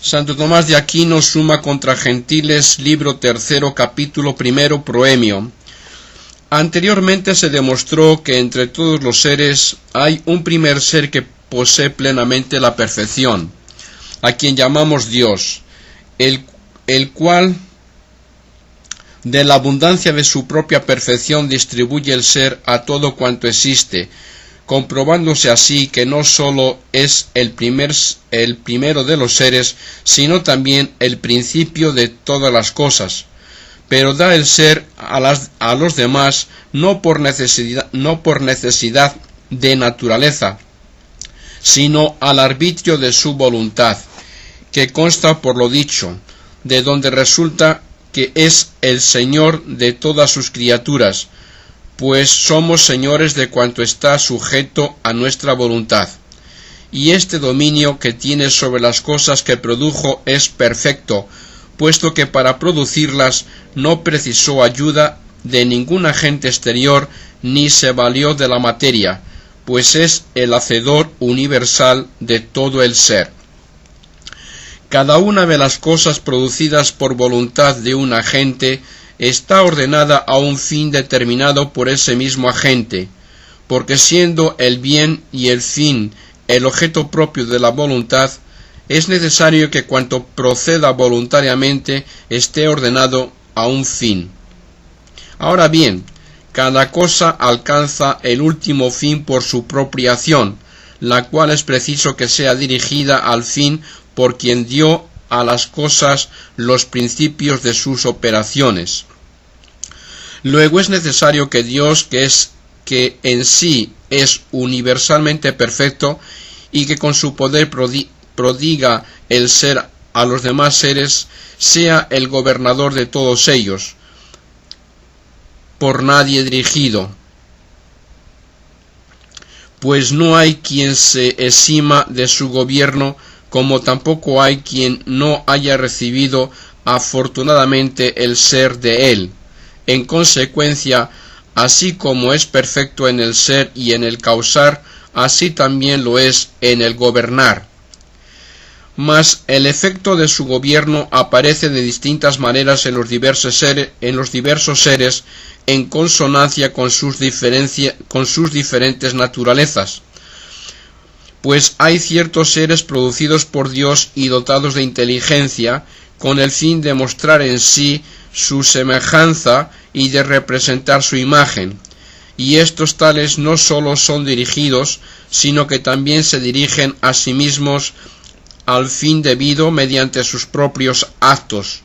Santo Tomás de Aquino, Summa contra Gentiles, libro 3, capítulo 1, Proemio. Anteriormente se demostró que entre todos los seres hay un primer ser que posee plenamente la perfección, a quien llamamos Dios, el cual de la abundancia de su propia perfección distribuye el ser a todo cuanto existe, comprobándose así que no sólo es el primero de los seres, sino también el principio de todas las cosas, pero da el ser a los demás no por necesidad de naturaleza, sino al arbitrio de su voluntad, que consta por lo dicho, de donde resulta que es el Señor de todas sus criaturas, pues somos señores de cuanto está sujeto a nuestra voluntad. Y este dominio que tiene sobre las cosas que produjo es perfecto, puesto que para producirlas no precisó ayuda de ningún agente exterior ni se valió de la materia, pues es el hacedor universal de todo el ser. Cada una de las cosas producidas por voluntad de un agente está ordenada a un fin determinado por ese mismo agente, porque siendo el bien y el fin el objeto propio de la voluntad, es necesario que cuanto proceda voluntariamente esté ordenado a un fin. Ahora bien, cada cosa alcanza el último fin por su propia acción, la cual es preciso que sea dirigida al fin por quien dio a las cosas los principios de sus operaciones. Luego es necesario que Dios, que en sí es universalmente perfecto y que con su poder prodiga el ser a los demás seres, sea el gobernador de todos ellos, por nadie dirigido, pues no hay quien se exima de su gobierno, como tampoco hay quien no haya recibido afortunadamente el ser de él. En consecuencia, así como es perfecto en el ser y en el causar, así también lo es en el gobernar. Mas el efecto de su gobierno aparece de distintas maneras en los diversos seres, en consonancia con sus diferentes naturalezas. Pues hay ciertos seres producidos por Dios y dotados de inteligencia, con el fin de mostrar en sí su semejanza y de representar su imagen, y estos tales no sólo son dirigidos, sino que también se dirigen a sí mismos al fin debido mediante sus propios actos,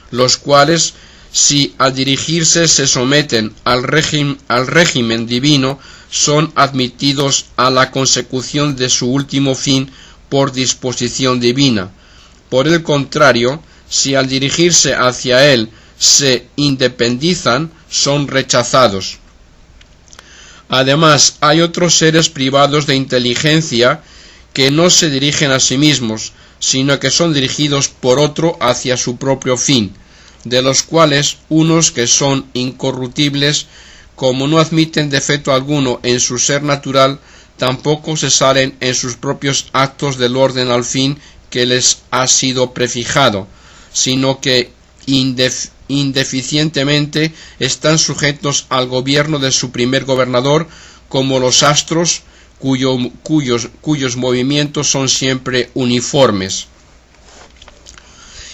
los cuales, si al dirigirse se someten al régimen divino, son admitidos a la consecución de su último fin por disposición divina. Por el contrario, si al dirigirse hacia él se independizan, son rechazados. Además, hay otros seres privados de inteligencia que no se dirigen a sí mismos, sino que son dirigidos por otro hacia su propio fin, de los cuales unos que son incorruptibles, como no admiten defecto alguno en su ser natural, tampoco se salen en sus propios actos del orden al fin que les ha sido prefijado, sino que indeficientemente están sujetos al gobierno de su primer gobernador, como los astros, cuyos movimientos son siempre uniformes.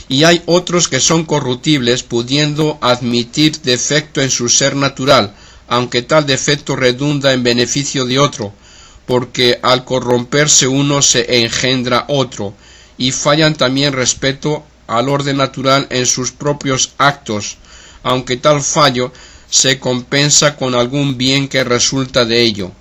Y hay otros que son corruptibles, pudiendo admitir defecto en su ser natural, aunque tal defecto redunda en beneficio de otro, porque al corromperse uno se engendra otro, y fallan también respecto al orden natural en sus propios actos, aunque tal fallo se compensa con algún bien que resulta de ello,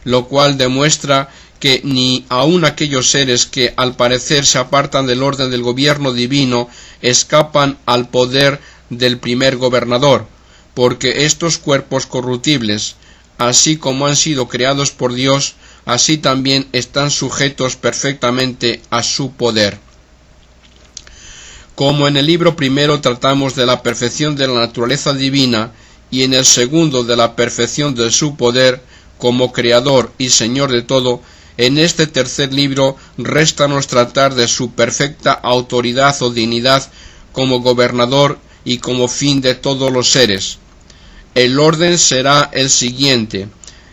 lo cual demuestra que ni aun aquellos seres que al parecer se apartan del orden del gobierno divino escapan al poder del primer gobernador, porque estos cuerpos corruptibles, así como han sido creados por Dios, así también están sujetos perfectamente a su poder. Como en el libro primero tratamos de la perfección de la naturaleza divina y en el segundo de la perfección de su poder como creador y señor de todo, En este tercer libro réstanos tratar de su perfecta autoridad o dignidad como gobernador y como fin de todos los seres. El orden será el siguiente.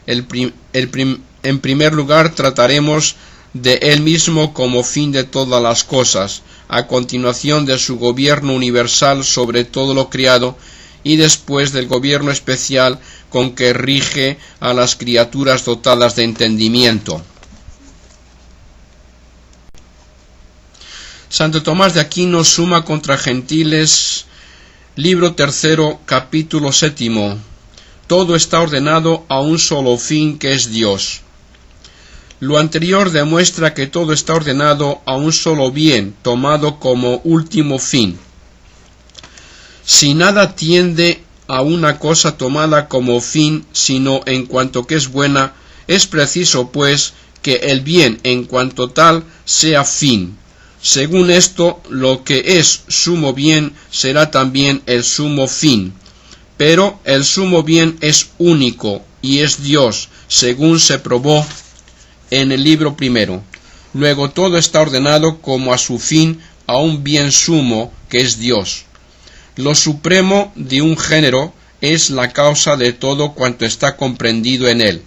En primer lugar trataremos de él mismo como fin de todas las cosas, a continuación de su gobierno universal sobre todo lo criado, y después del gobierno especial con que rige a las criaturas dotadas de entendimiento. Santo Tomás de Aquino, Summa contra Gentiles, libro 3, capítulo 7. Todo está ordenado a un solo fin, que es Dios. Lo anterior demuestra que todo está ordenado a un solo bien, tomado como último fin. Si nada tiende a una cosa tomada como fin, sino en cuanto que es buena, es preciso, pues, que el bien en cuanto tal sea fin. Según esto, lo que es sumo bien será también el sumo fin. Pero el sumo bien es único y es Dios, según se probó en el libro primero. Luego todo está ordenado como a su fin a un bien sumo, que es Dios. Lo supremo de un género es la causa de todo cuanto está comprendido en él.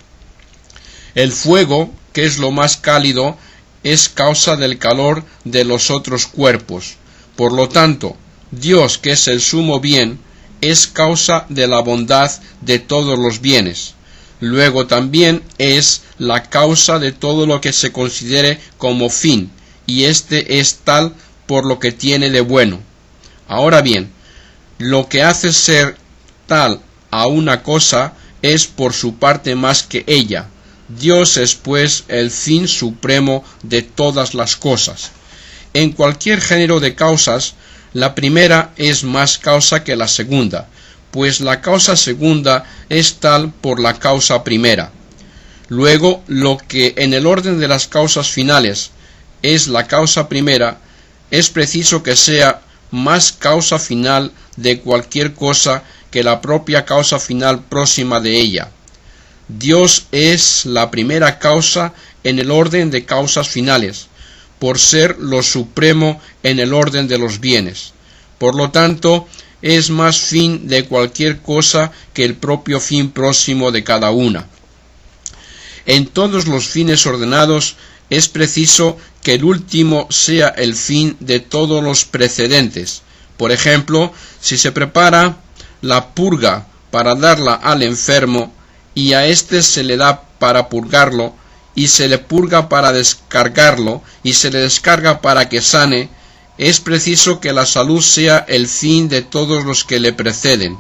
El fuego, que es lo más cálido, es causa del calor de los otros cuerpos. Por lo tanto, Dios, que es el sumo bien, es causa de la bondad de todos los bienes. Luego también es la causa de todo lo que se considere como fin, y este es tal por lo que tiene de bueno. Ahora bien, lo que hace ser tal a una cosa es por su parte más que ella. Dios es pues el fin supremo de todas las cosas. En cualquier género de causas, la primera es más causa que la segunda, pues la causa segunda es tal por la causa primera. Luego, lo que en el orden de las causas finales es la causa primera, es preciso que sea más causa final de cualquier cosa que la propia causa final próxima de ella. Dios es la primera causa en el orden de causas finales, por ser lo supremo en el orden de los bienes. Por lo tanto, es más fin de cualquier cosa que el propio fin próximo de cada una. En todos los fines ordenados es preciso que el último sea el fin de todos los precedentes. Por ejemplo, si se prepara la purga para darla al enfermo, y a éste se le da para purgarlo, y se le purga para descargarlo, y se le descarga para que sane, es preciso que la salud sea el fin de todos los que le preceden.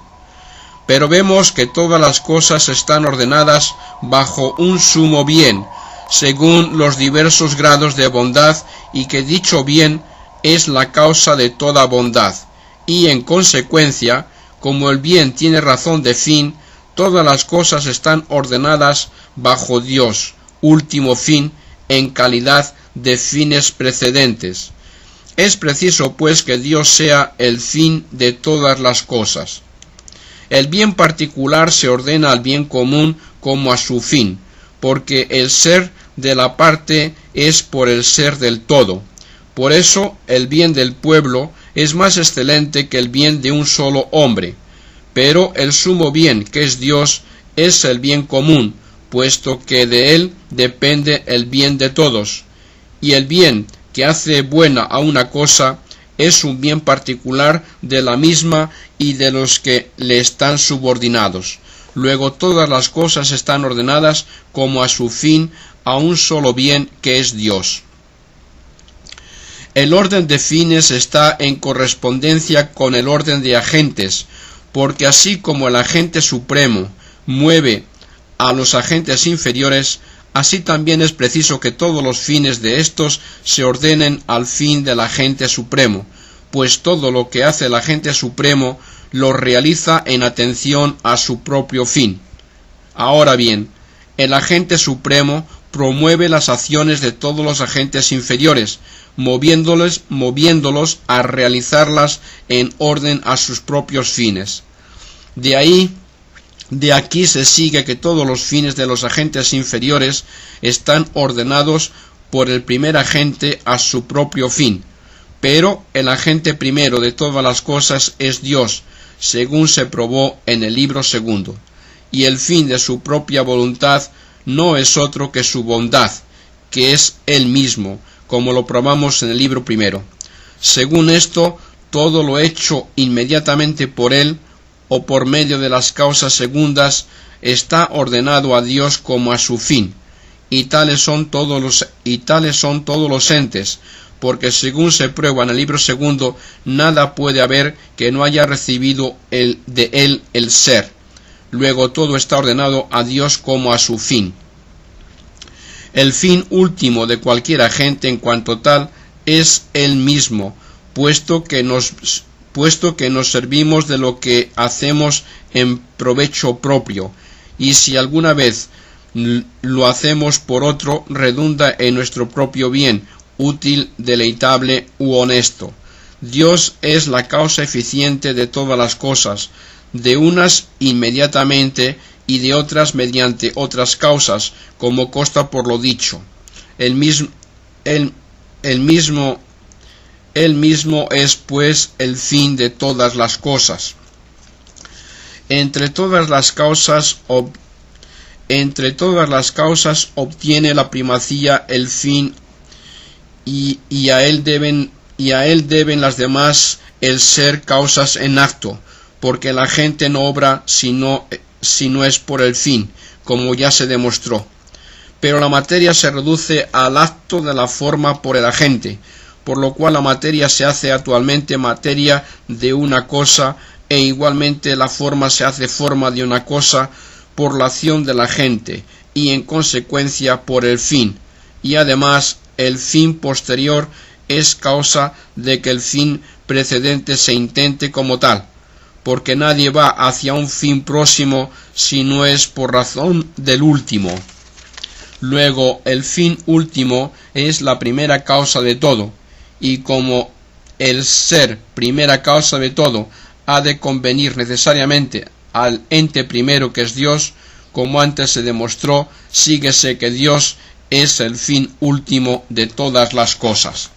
Pero vemos que todas las cosas están ordenadas bajo un sumo bien, según los diversos grados de bondad, y que dicho bien es la causa de toda bondad, y en consecuencia, como el bien tiene razón de fin, todas las cosas están ordenadas bajo Dios, último fin, en calidad de fines precedentes. Es preciso, pues, que Dios sea el fin de todas las cosas. El bien particular se ordena al bien común como a su fin, porque el ser de la parte es por el ser del todo. Por eso, el bien del pueblo es más excelente que el bien de un solo hombre. Pero el sumo bien, que es Dios, es el bien común, puesto que de él depende el bien de todos. Y el bien que hace buena a una cosa es un bien particular de la misma y de los que le están subordinados. Luego todas las cosas están ordenadas como a su fin, a un solo bien, que es Dios. El orden de fines está en correspondencia con el orden de agentes, porque así como el agente supremo mueve a los agentes inferiores, así también es preciso que todos los fines de estos se ordenen al fin del agente supremo, pues todo lo que hace el agente supremo lo realiza en atención a su propio fin. Ahora bien, el agente supremo promueve las acciones de todos los agentes inferiores, moviéndolos a realizarlas en orden a sus propios fines. De ahí De aquí se sigue que todos los fines de los agentes inferiores están ordenados por el primer agente a su propio fin, pero el agente primero de todas las cosas es Dios, según se probó en el libro segundo, y el fin de su propia voluntad no es otro que su bondad, que es Él mismo, como lo probamos en el libro primero. Según esto, todo lo hecho inmediatamente por Él, o por medio de las causas segundas, está ordenado a Dios como a su fin, y tales son todos los entes, porque según se prueba en el libro segundo, nada puede haber que no haya recibido de Él el ser. Luego todo está ordenado a Dios como a su fin. El fin último de cualquier agente en cuanto tal es Él mismo, puesto que nos servimos de lo que hacemos en provecho propio, y si alguna vez lo hacemos por otro, redunda en nuestro propio bien, útil, deleitable u honesto. Dios es la causa eficiente de todas las cosas, de unas inmediatamente y de otras mediante otras causas, como consta por lo dicho. Él mismo es pues el fin de todas las cosas. Entre todas las causas obtiene la primacía el fin, y a él deben las demás el ser causas en acto, porque la gente no obra si no es por el fin, como ya se demostró. Pero la materia se reduce al acto de la forma por el agente, por lo cual la materia se hace actualmente materia de una cosa, e igualmente la forma se hace forma de una cosa por la acción de la gente, y en consecuencia por el fin, y además el fin posterior es causa de que el fin precedente se intente como tal, porque nadie va hacia un fin próximo si no es por razón del último. Luego el fin último es la primera causa de todo, y como el ser primera causa de todo ha de convenir necesariamente al ente primero que es Dios, como antes se demostró, síguese que Dios es el fin último de todas las cosas.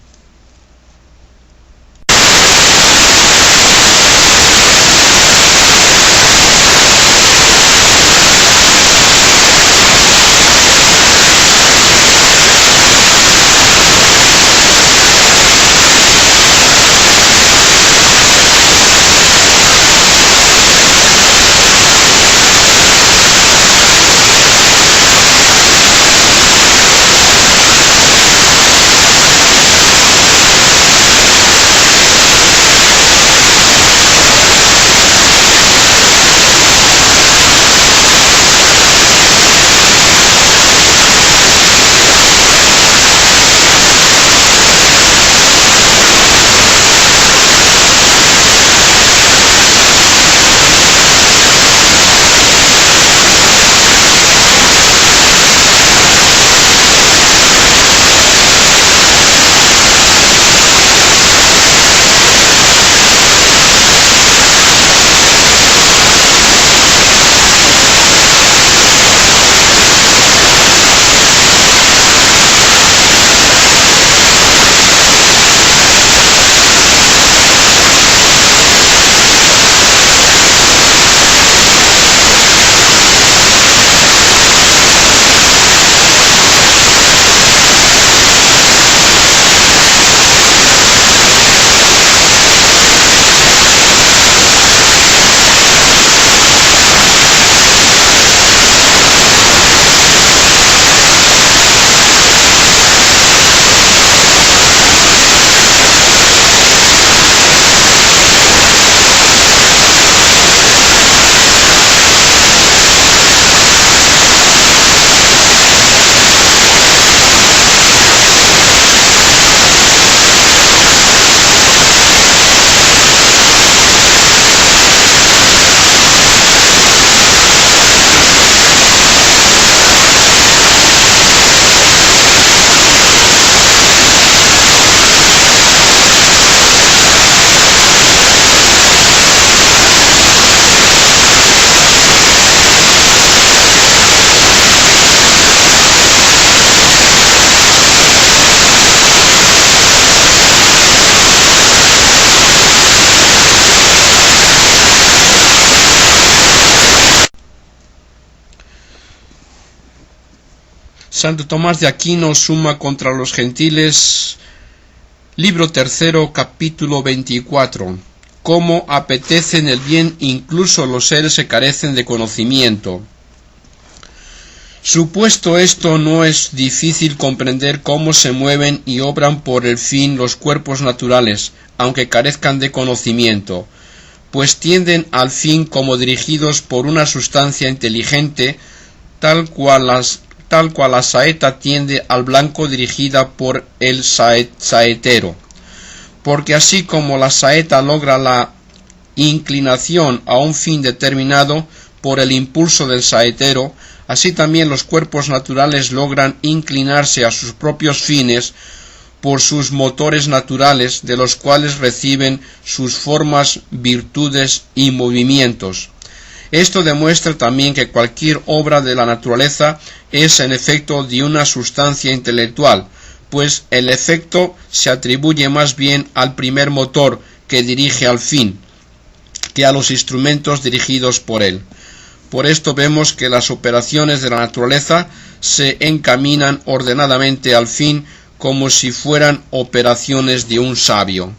Santo Tomás de Aquino, Suma contra los Gentiles, libro 3, capítulo 24. Cómo apetecen el bien incluso los seres que carecen de conocimiento. Supuesto esto, no es difícil comprender cómo se mueven y obran por el fin los cuerpos naturales, aunque carezcan de conocimiento, pues tienden al fin como dirigidos por una sustancia inteligente, tal cual la saeta tiende al blanco dirigida por el saetero. Porque así como la saeta logra la inclinación a un fin determinado por el impulso del saetero, así también los cuerpos naturales logran inclinarse a sus propios fines por sus motores naturales, de los cuales reciben sus formas, virtudes y movimientos. Esto demuestra también que cualquier obra de la naturaleza es en efecto de una sustancia intelectual, pues el efecto se atribuye más bien al primer motor que dirige al fin, que a los instrumentos dirigidos por él. Por esto vemos que las operaciones de la naturaleza se encaminan ordenadamente al fin como si fueran operaciones de un sabio.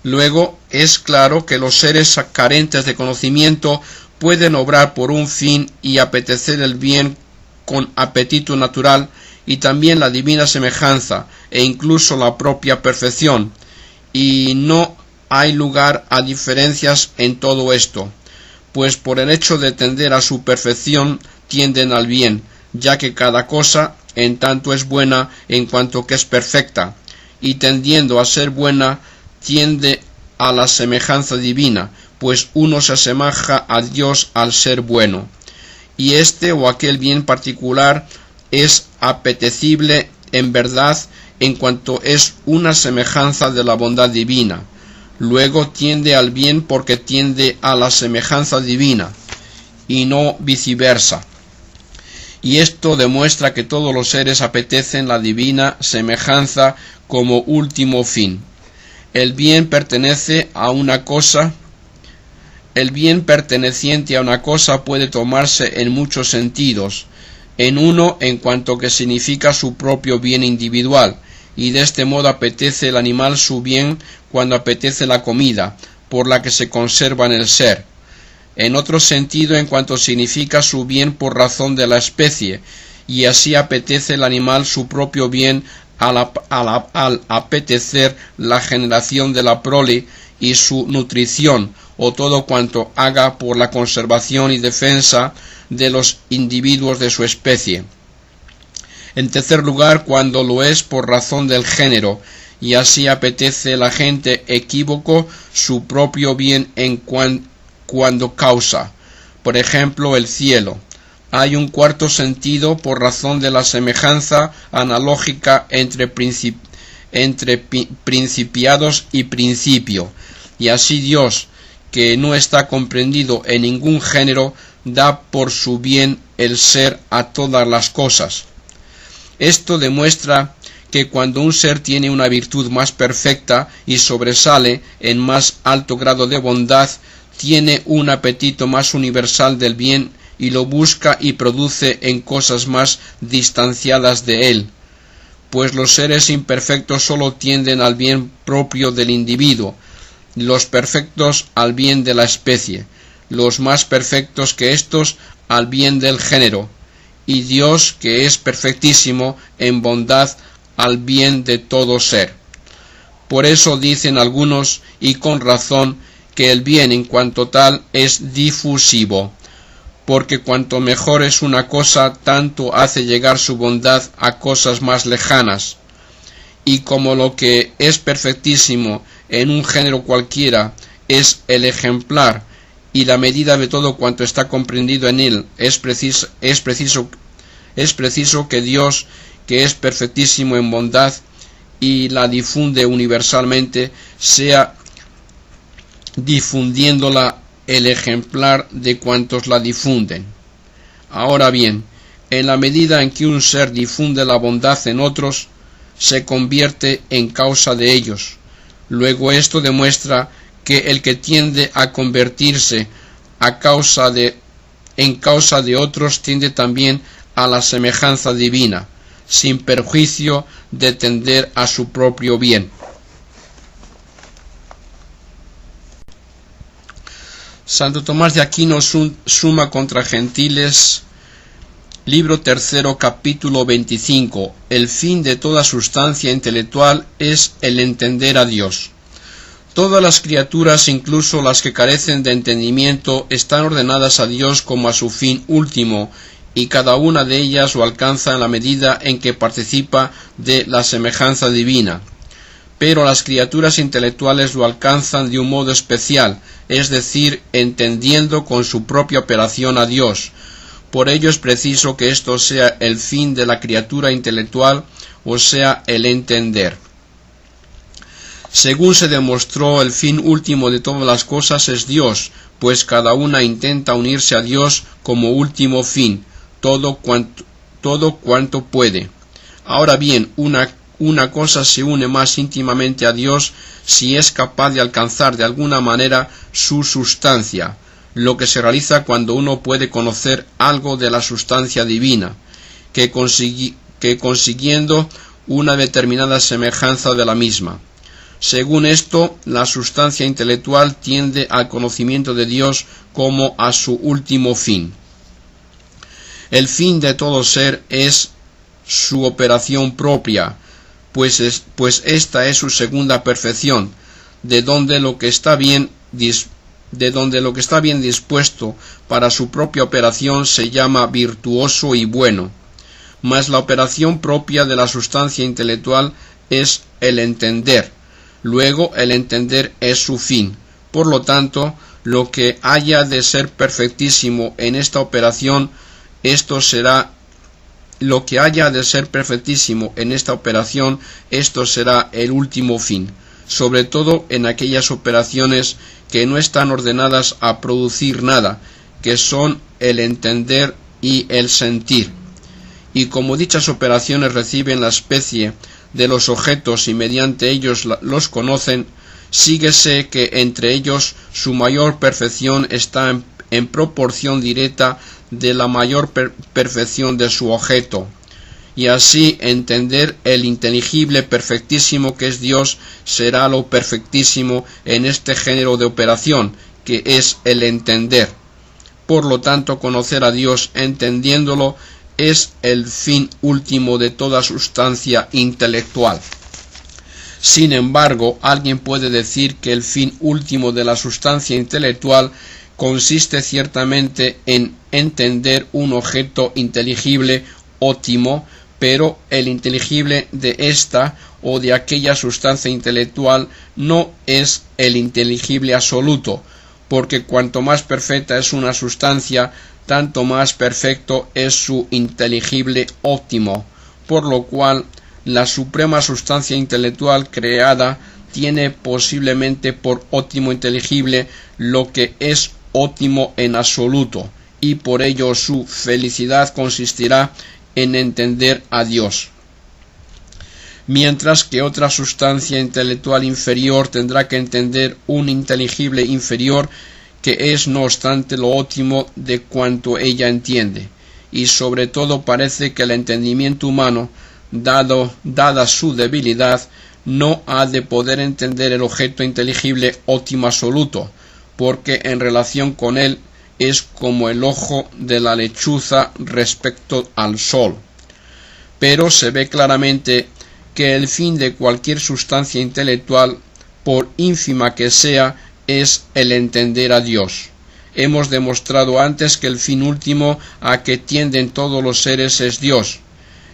Luego es claro que los seres carentes de conocimiento pueden obrar por un fin y apetecer el bien con apetito natural y también la divina semejanza e incluso la propia perfección, y no hay lugar a diferencias en todo esto, pues por el hecho de tender a su perfección tienden al bien, ya que cada cosa en tanto es buena en cuanto que es perfecta, y tendiendo a ser buena tiende a la semejanza divina, pues uno se asemeja a Dios al ser bueno, y este o aquel bien particular es apetecible en verdad en cuanto es una semejanza de la bondad divina. Luego tiende al bien porque tiende a la semejanza divina, y no viceversa. Y esto demuestra que todos los seres apetecen la divina semejanza como último fin. El bien perteneciente a una cosa puede tomarse en muchos sentidos. En uno, en cuanto que significa su propio bien individual, y de este modo apetece el animal su bien cuando apetece la comida, por la que se conserva en el ser. En otro sentido, en cuanto significa su bien por razón de la especie, y así apetece el animal su propio bien al apetecer la generación de la prole y su nutrición, o todo cuanto haga por la conservación y defensa de los individuos de su especie. En tercer lugar, cuando lo es por razón del género, y así apetece la gente equívoco su propio bien en cuando causa, por ejemplo, el cielo. Hay un cuarto sentido por razón de la semejanza analógica entre principiados y principio, y así Dios, que no está comprendido en ningún género, da por su bien el ser a todas las cosas. Esto demuestra que cuando un ser tiene una virtud más perfecta y sobresale en más alto grado de bondad, tiene un apetito más universal del bien y lo busca y produce en cosas más distanciadas de él, pues los seres imperfectos sólo tienden al bien propio del individuo, los perfectos al bien de la especie, los más perfectos que éstos al bien del género, y Dios, que es perfectísimo en bondad, al bien de todo ser. Por eso dicen algunos, y con razón, que el bien en cuanto tal es difusivo, porque cuanto mejor es una cosa, tanto hace llegar su bondad a cosas más lejanas, y como lo que es perfectísimo en un género cualquiera es el ejemplar y la medida de todo cuanto está comprendido en él, es preciso que Dios, que es perfectísimo en bondad y la difunde universalmente, sea difundiéndola el ejemplar de cuantos la difunden. Ahora bien, en la medida en que un ser difunde la bondad en otros, se convierte en causa de ellos. Luego esto demuestra que el que tiende a convertirse en causa de otros tiende también a la semejanza divina, sin perjuicio de tender a su propio bien. Santo Tomás de Aquino, Summa contra Gentiles, libro 3, capítulo 25. El fin de toda sustancia intelectual es el entender a Dios. Todas las criaturas, incluso las que carecen de entendimiento, están ordenadas a Dios como a su fin último, y cada una de ellas lo alcanza en la medida en que participa de la semejanza divina. Pero las criaturas intelectuales lo alcanzan de un modo especial, es decir, entendiendo con su propia operación a Dios. Por ello es preciso que esto sea el fin de la criatura intelectual, o sea, el entender. Según se demostró, el fin último de todas las cosas es Dios, pues cada una intenta unirse a Dios como último fin, todo cuanto puede. Ahora bien, una cosa se une más íntimamente a Dios si es capaz de alcanzar de alguna manera su sustancia, lo que se realiza cuando uno puede conocer algo de la sustancia divina, que consiguiendo una determinada semejanza de la misma. Según esto, la sustancia intelectual tiende al conocimiento de Dios como a su último fin. El fin de todo ser es su operación propia, pues esta es su segunda perfección, de donde lo que está bien dispuesto para su propia operación se llama virtuoso y bueno. Mas la operación propia de la sustancia intelectual es el entender. Luego el entender es su fin. Por lo tanto, lo que haya de ser perfectísimo en esta operación, esto será el último fin, sobre todo en aquellas operaciones que no están ordenadas a producir nada, que son el entender y el sentir. Y como dichas operaciones reciben la especie de los objetos y mediante ellos los conocen, síguese que entre ellos su mayor perfección está en proporción directa de la mayor perfección de su objeto, y así entender el inteligible perfectísimo que es Dios será lo perfectísimo en este género de operación, que es el entender. Por lo tanto, conocer a Dios entendiéndolo es el fin último de toda sustancia intelectual. Sin embargo, alguien puede decir que el fin último de la sustancia intelectual consiste ciertamente en entender un objeto inteligible óptimo, pero el inteligible de esta o de aquella sustancia intelectual no es el inteligible absoluto, porque cuanto más perfecta es una sustancia, tanto más perfecto es su inteligible óptimo, por lo cual la suprema sustancia intelectual creada tiene posiblemente por óptimo inteligible lo que es óptimo en absoluto, y por ello su felicidad consistirá en entender a Dios. Mientras que otra sustancia intelectual inferior tendrá que entender un inteligible inferior, que es no obstante lo óptimo de cuanto ella entiende, y sobre todo parece que el entendimiento humano, dada su debilidad, no ha de poder entender el objeto inteligible óptimo absoluto, porque en relación con él es como el ojo de la lechuza respecto al sol. Pero se ve claramente que el fin de cualquier sustancia intelectual, por ínfima que sea, es el entender a Dios. Hemos demostrado antes que el fin último a que tienden todos los seres es Dios.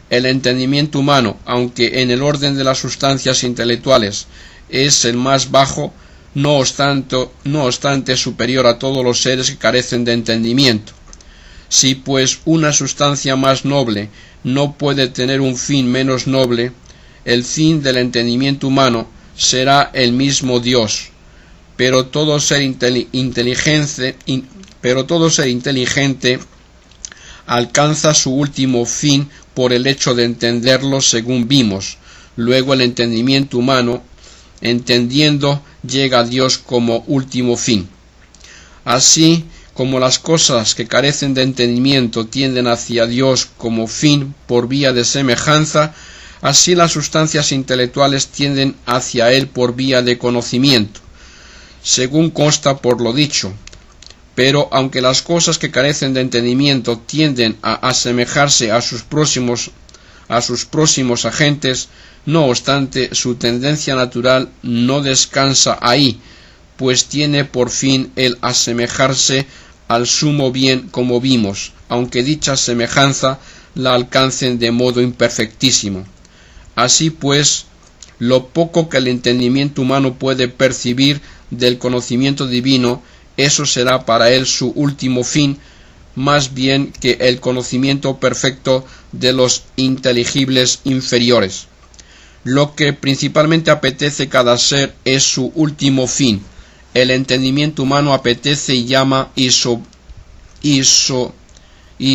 El entendimiento humano, aunque en el orden de las sustancias intelectuales es el más bajo, no obstante superior a todos los seres que carecen de entendimiento. Si pues una sustancia más noble no puede tener un fin menos noble, el fin del entendimiento humano será el mismo Dios. Pero todo ser inteligente alcanza su último fin por el hecho de entenderlo, según vimos. Luego el entendimiento humano, entendiendo, llega a Dios como último fin. Así, Como las cosas que carecen de entendimiento tienden hacia Dios como fin por vía de semejanza, así las sustancias intelectuales tienden hacia Él por vía de conocimiento, según consta por lo dicho. Pero aunque las cosas que carecen de entendimiento tienden a asemejarse a sus próximos agentes, no obstante, su tendencia natural no descansa ahí, pues tiene por fin el asemejarse al sumo bien, como vimos, aunque dicha semejanza la alcancen de modo imperfectísimo. Así pues, lo poco que el entendimiento humano puede percibir del conocimiento divino, eso será para él su último fin, más bien que el conocimiento perfecto de los inteligibles inferiores. Lo que principalmente apetece cada ser es su último fin. El entendimiento humano apetece y llama y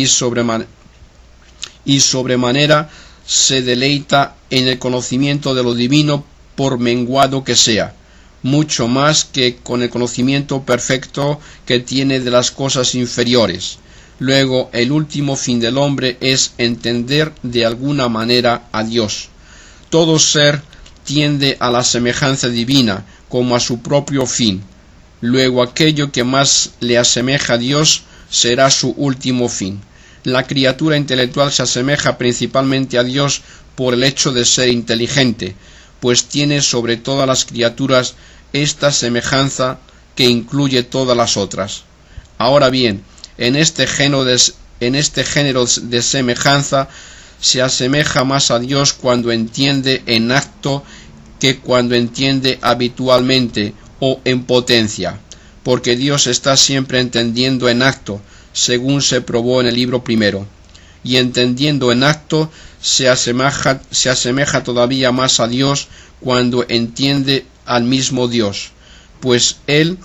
sobremanera se deleita en el conocimiento de lo divino, por menguado que sea, mucho más que con el conocimiento perfecto que tiene de las cosas inferiores. Luego, el último fin del hombre es entender de alguna manera a Dios. Todo ser tiende a la semejanza divina como a su propio fin. Luego, aquello que más le asemeja a Dios será su último fin. La criatura intelectual se asemeja principalmente a Dios por el hecho de ser inteligente, pues tiene sobre todas las criaturas esta semejanza que incluye todas las otras. Ahora bien, en este género de semejanza se asemeja más a Dios cuando entiende en acto que cuando entiende habitualmente o en potencia, porque Dios está siempre entendiendo en acto, según se probó en el libro primero, y entendiendo en acto se asemeja todavía más a Dios cuando entiende al mismo Dios, pues Él,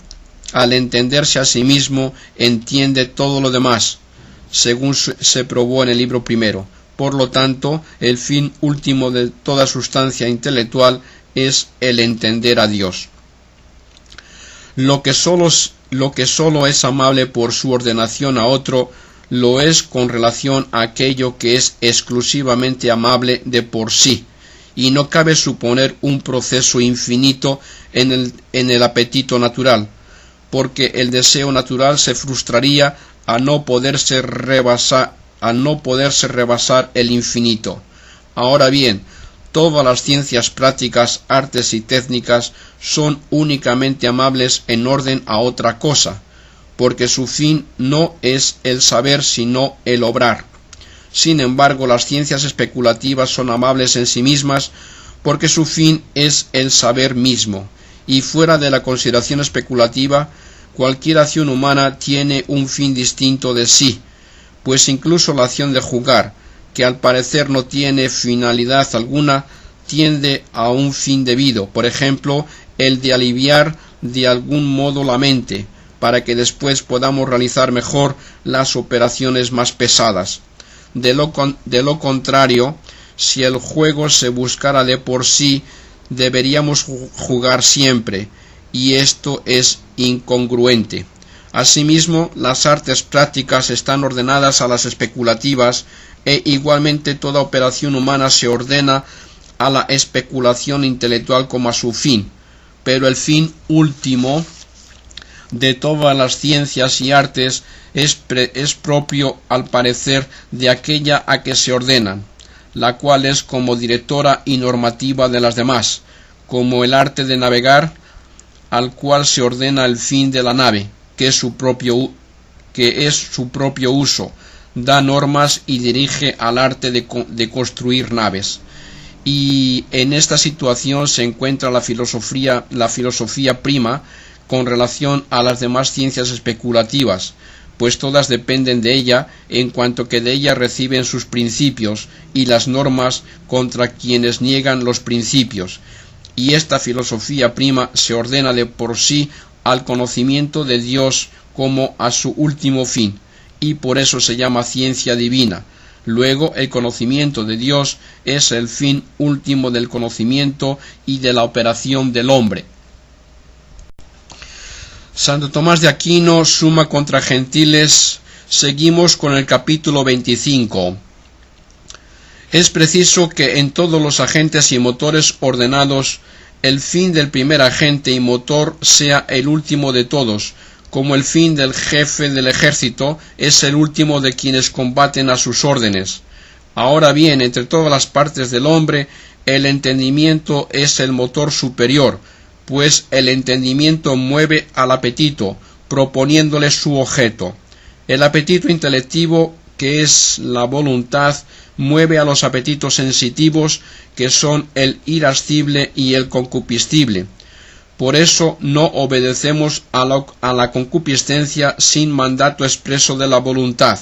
al entenderse a sí mismo, entiende todo lo demás, según se probó en el libro primero. Por lo tanto, el fin último de toda sustancia intelectual es el entender a Dios. Lo que solo es amable por su ordenación a otro, lo es con relación a aquello que es exclusivamente amable de por sí, y no cabe suponer un proceso infinito en el apetito natural, porque el deseo natural se frustraría a no poderse rebasar el infinito. Ahora bien, todas las ciencias prácticas, artes y técnicas son únicamente amables en orden a otra cosa, porque su fin no es el saber sino el obrar. Sin embargo, las ciencias especulativas son amables en sí mismas, porque su fin es el saber mismo, y fuera de la consideración especulativa, cualquier acción humana tiene un fin distinto de sí, pues incluso la acción de jugar, que al parecer no tiene finalidad alguna, tiende a un fin debido, por ejemplo, el de aliviar de algún modo la mente, para que después podamos realizar mejor las operaciones más pesadas. De lo contrario, si el juego se buscara de por sí, deberíamos jugar siempre, y esto es incongruente. Asimismo, las artes prácticas están ordenadas a las especulativas, e igualmente toda operación humana se ordena a la especulación intelectual como a su fin, pero el fin último de todas las ciencias y artes es propio, al parecer, de aquella a que se ordenan, la cual es como directora y normativa de las demás, como el arte de navegar, al cual se ordena el fin de la nave, que es su propio uso, da normas y dirige al arte de construir naves. Y en esta situación se encuentra la filosofía prima con relación a las demás ciencias especulativas, pues todas dependen de ella en cuanto que de ella reciben sus principios y las normas contra quienes niegan los principios, y esta filosofía prima se ordena de por sí al conocimiento de Dios como a su último fin, y por eso se llama ciencia divina. Luego, el conocimiento de Dios es el fin último del conocimiento y de la operación del hombre. Santo Tomás de Aquino, Suma contra Gentiles. Seguimos con el capítulo 25. Es preciso que en todos los agentes y motores ordenados, el fin del primer agente y motor sea el último de todos, como el fin del jefe del ejército es el último de quienes combaten a sus órdenes. Ahora bien, entre todas las partes del hombre, el entendimiento es el motor superior, pues el entendimiento mueve al apetito, proponiéndole su objeto. El apetito intelectivo, que es la voluntad, mueve a los apetitos sensitivos, que son el irascible y el concupiscible. Por eso no obedecemos a la concupiscencia sin mandato expreso de la voluntad.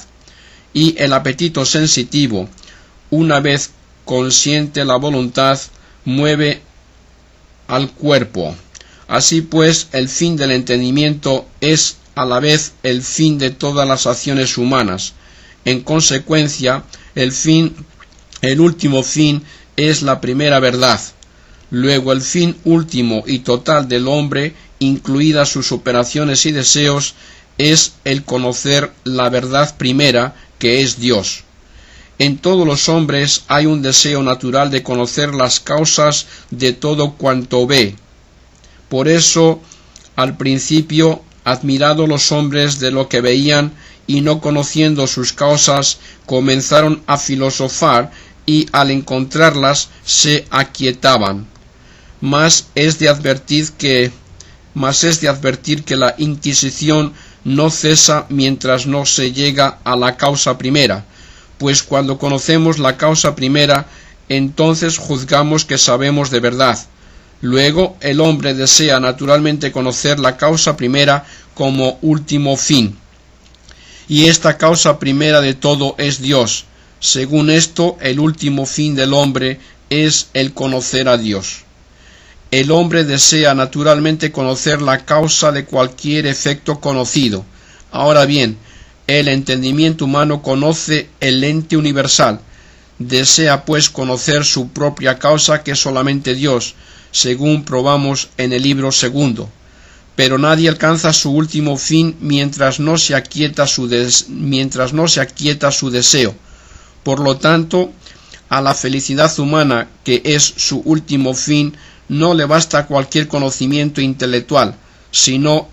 Y el apetito sensitivo, una vez consciente la voluntad, mueve al cuerpo. Así pues, el fin del entendimiento es a la vez el fin de todas las acciones humanas. En consecuencia, el último fin es la primera verdad. Luego el fin último y total del hombre, incluidas sus operaciones y deseos, es el conocer la verdad primera, que es Dios. En todos los hombres hay un deseo natural de conocer las causas de todo cuanto ve. Por eso, al principio, admirados los hombres de lo que veían y no conociendo sus causas, comenzaron a filosofar y al encontrarlas se aquietaban. Mas es de advertir que la Inquisición no cesa mientras no se llega a la causa primera, pues cuando conocemos la causa primera, entonces juzgamos que sabemos de verdad. Luego el hombre desea naturalmente conocer la causa primera como último fin. Y esta causa primera de todo es Dios. Según esto, el último fin del hombre es el conocer a Dios. El hombre desea naturalmente conocer la causa de cualquier efecto conocido. Ahora bien, el entendimiento humano conoce el ente universal. Desea pues conocer su propia causa, que es solamente Dios, según probamos en el libro segundo. Pero nadie alcanza su último fin mientras no se aquieta su deseo. Por lo tanto, a la felicidad humana, que es su último fin, no le basta cualquier conocimiento intelectual, si no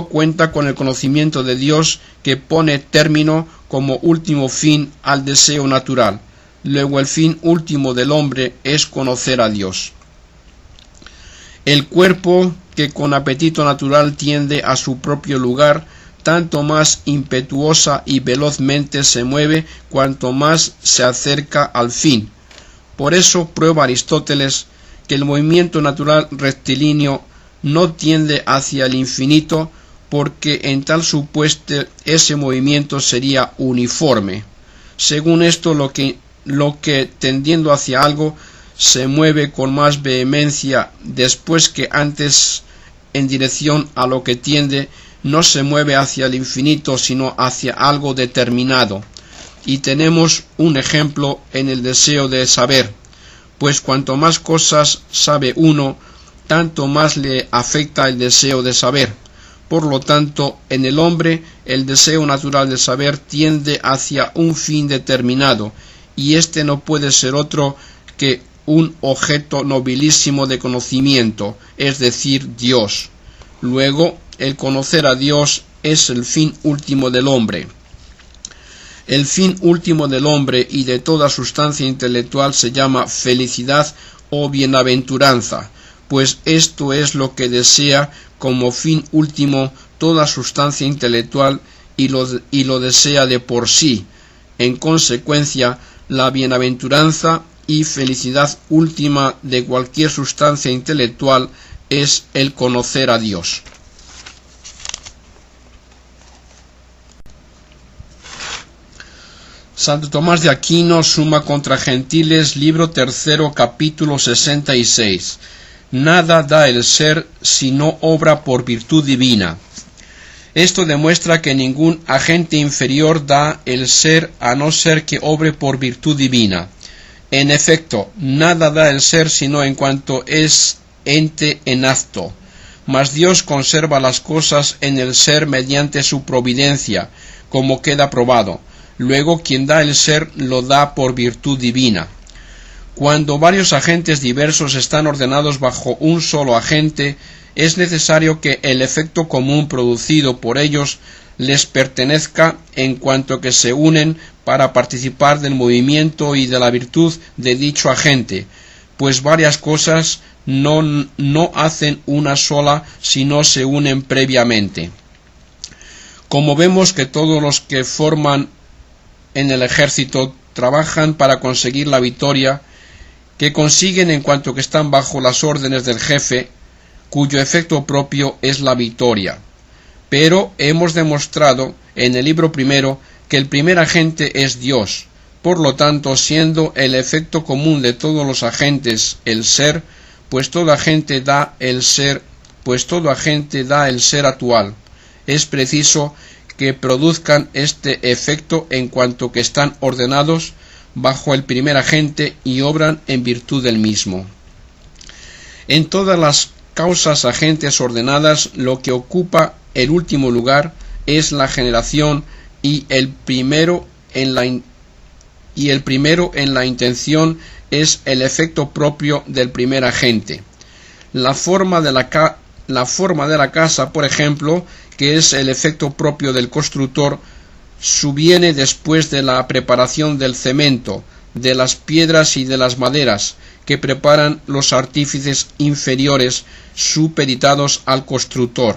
cuenta con el conocimiento de Dios, que pone término como último fin al deseo natural. Luego el fin último del hombre es conocer a Dios. El cuerpo, que con apetito natural tiende a su propio lugar, tanto más impetuosa y velozmente se mueve cuanto más se acerca al fin. Por eso prueba Aristóteles que el movimiento natural rectilíneo no tiende hacia el infinito, porque en tal supuesto ese movimiento sería uniforme. Según esto, lo que tendiendo hacia algo se mueve con más vehemencia después que antes en dirección a lo que tiende, no se mueve hacia el infinito, sino hacia algo determinado. Y tenemos un ejemplo en el deseo de saber, pues cuanto más cosas sabe uno, tanto más le afecta el deseo de saber. Por lo tanto, en el hombre, el deseo natural de saber tiende hacia un fin determinado, y este no puede ser otro que un objeto nobilísimo de conocimiento, es decir, Dios. Luego, el conocer a Dios es el fin último del hombre. El fin último del hombre y de toda sustancia intelectual se llama felicidad o bienaventuranza, pues esto es lo que desea como fin último toda sustancia intelectual y lo desea de por sí. En consecuencia, la bienaventuranza y felicidad última de cualquier sustancia intelectual es el conocer a Dios. Santo Tomás de Aquino, Suma contra Gentiles, libro tercero, capítulo 66. Nada da el ser si no obra por virtud divina. Esto demuestra que ningún agente inferior da el ser a no ser que obre por virtud divina. En efecto, nada da el ser sino en cuanto es ente en acto, mas Dios conserva las cosas en el ser mediante su providencia, como queda probado. Luego quien da el ser lo da por virtud divina. Cuando varios agentes diversos están ordenados bajo un solo agente, es necesario que el efecto común producido por ellos les pertenezca en cuanto que se unen para participar del movimiento y de la virtud de dicho agente, pues varias cosas no hacen una sola si no se unen previamente. Como vemos que todos los que forman en el ejército trabajan para conseguir la victoria, que consiguen en cuanto que están bajo las órdenes del jefe, cuyo efecto propio es la victoria. Pero hemos demostrado en el libro primero que el primer agente es Dios. Por lo tanto, siendo el efecto común de todos los agentes el ser, pues todo agente da el ser actual. Es preciso que produzcan este efecto en cuanto que están ordenados bajo el primer agente y obran en virtud del mismo. En todas las causas agentes ordenadas, lo que ocupa el último lugar es la generación y el primero en la intención es el efecto propio del primer agente. La forma de la casa, por ejemplo, que es el efecto propio del constructor, subviene después de la preparación del cemento, de las piedras y de las maderas, que preparan los artífices inferiores supeditados al constructor.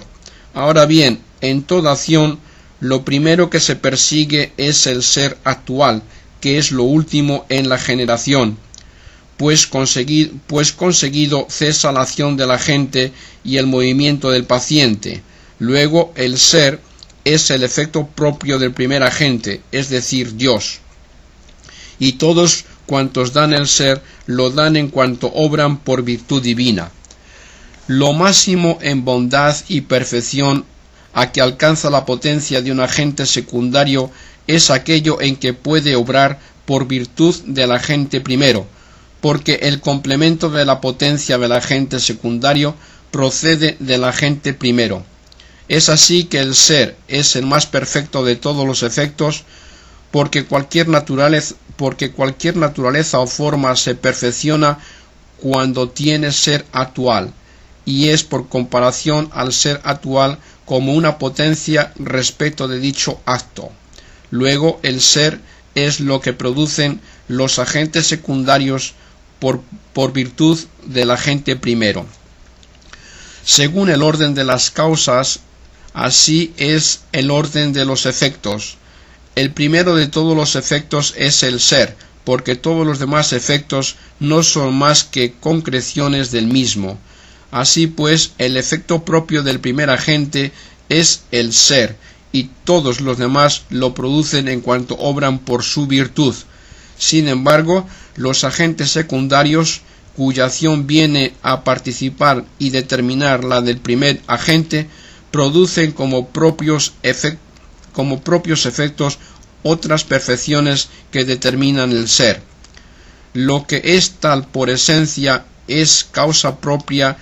Ahora bien, en toda acción, lo primero que se persigue es el ser actual, que es lo último en la generación, pues conseguido cesa la acción de la gente y el movimiento del paciente. Luego el ser es el efecto propio del primer agente, es decir, Dios. Y todos cuantos dan el ser, lo dan en cuanto obran por virtud divina. Lo máximo en bondad y perfección a que alcanza la potencia de un agente secundario es aquello en que puede obrar por virtud del agente primero, porque el complemento de la potencia del agente secundario procede del agente primero. Es así que el ser es el más perfecto de todos los efectos, porque cualquier naturaleza o forma se perfecciona cuando tiene ser actual, y es por comparación al ser actual como una potencia respecto de dicho acto. Luego el ser es lo que producen los agentes secundarios por virtud del agente primero. Según el orden de las causas, así es el orden de los efectos. El primero de todos los efectos es el ser, porque todos los demás efectos no son más que concreciones del mismo. Así pues, el efecto propio del primer agente es el ser, y todos los demás lo producen en cuanto obran por su virtud. Sin embargo, los agentes secundarios, cuya acción viene a participar y determinar la del primer agente, producen como propios efectos otras perfecciones que determinan el ser. Lo que es tal por esencia es causa propia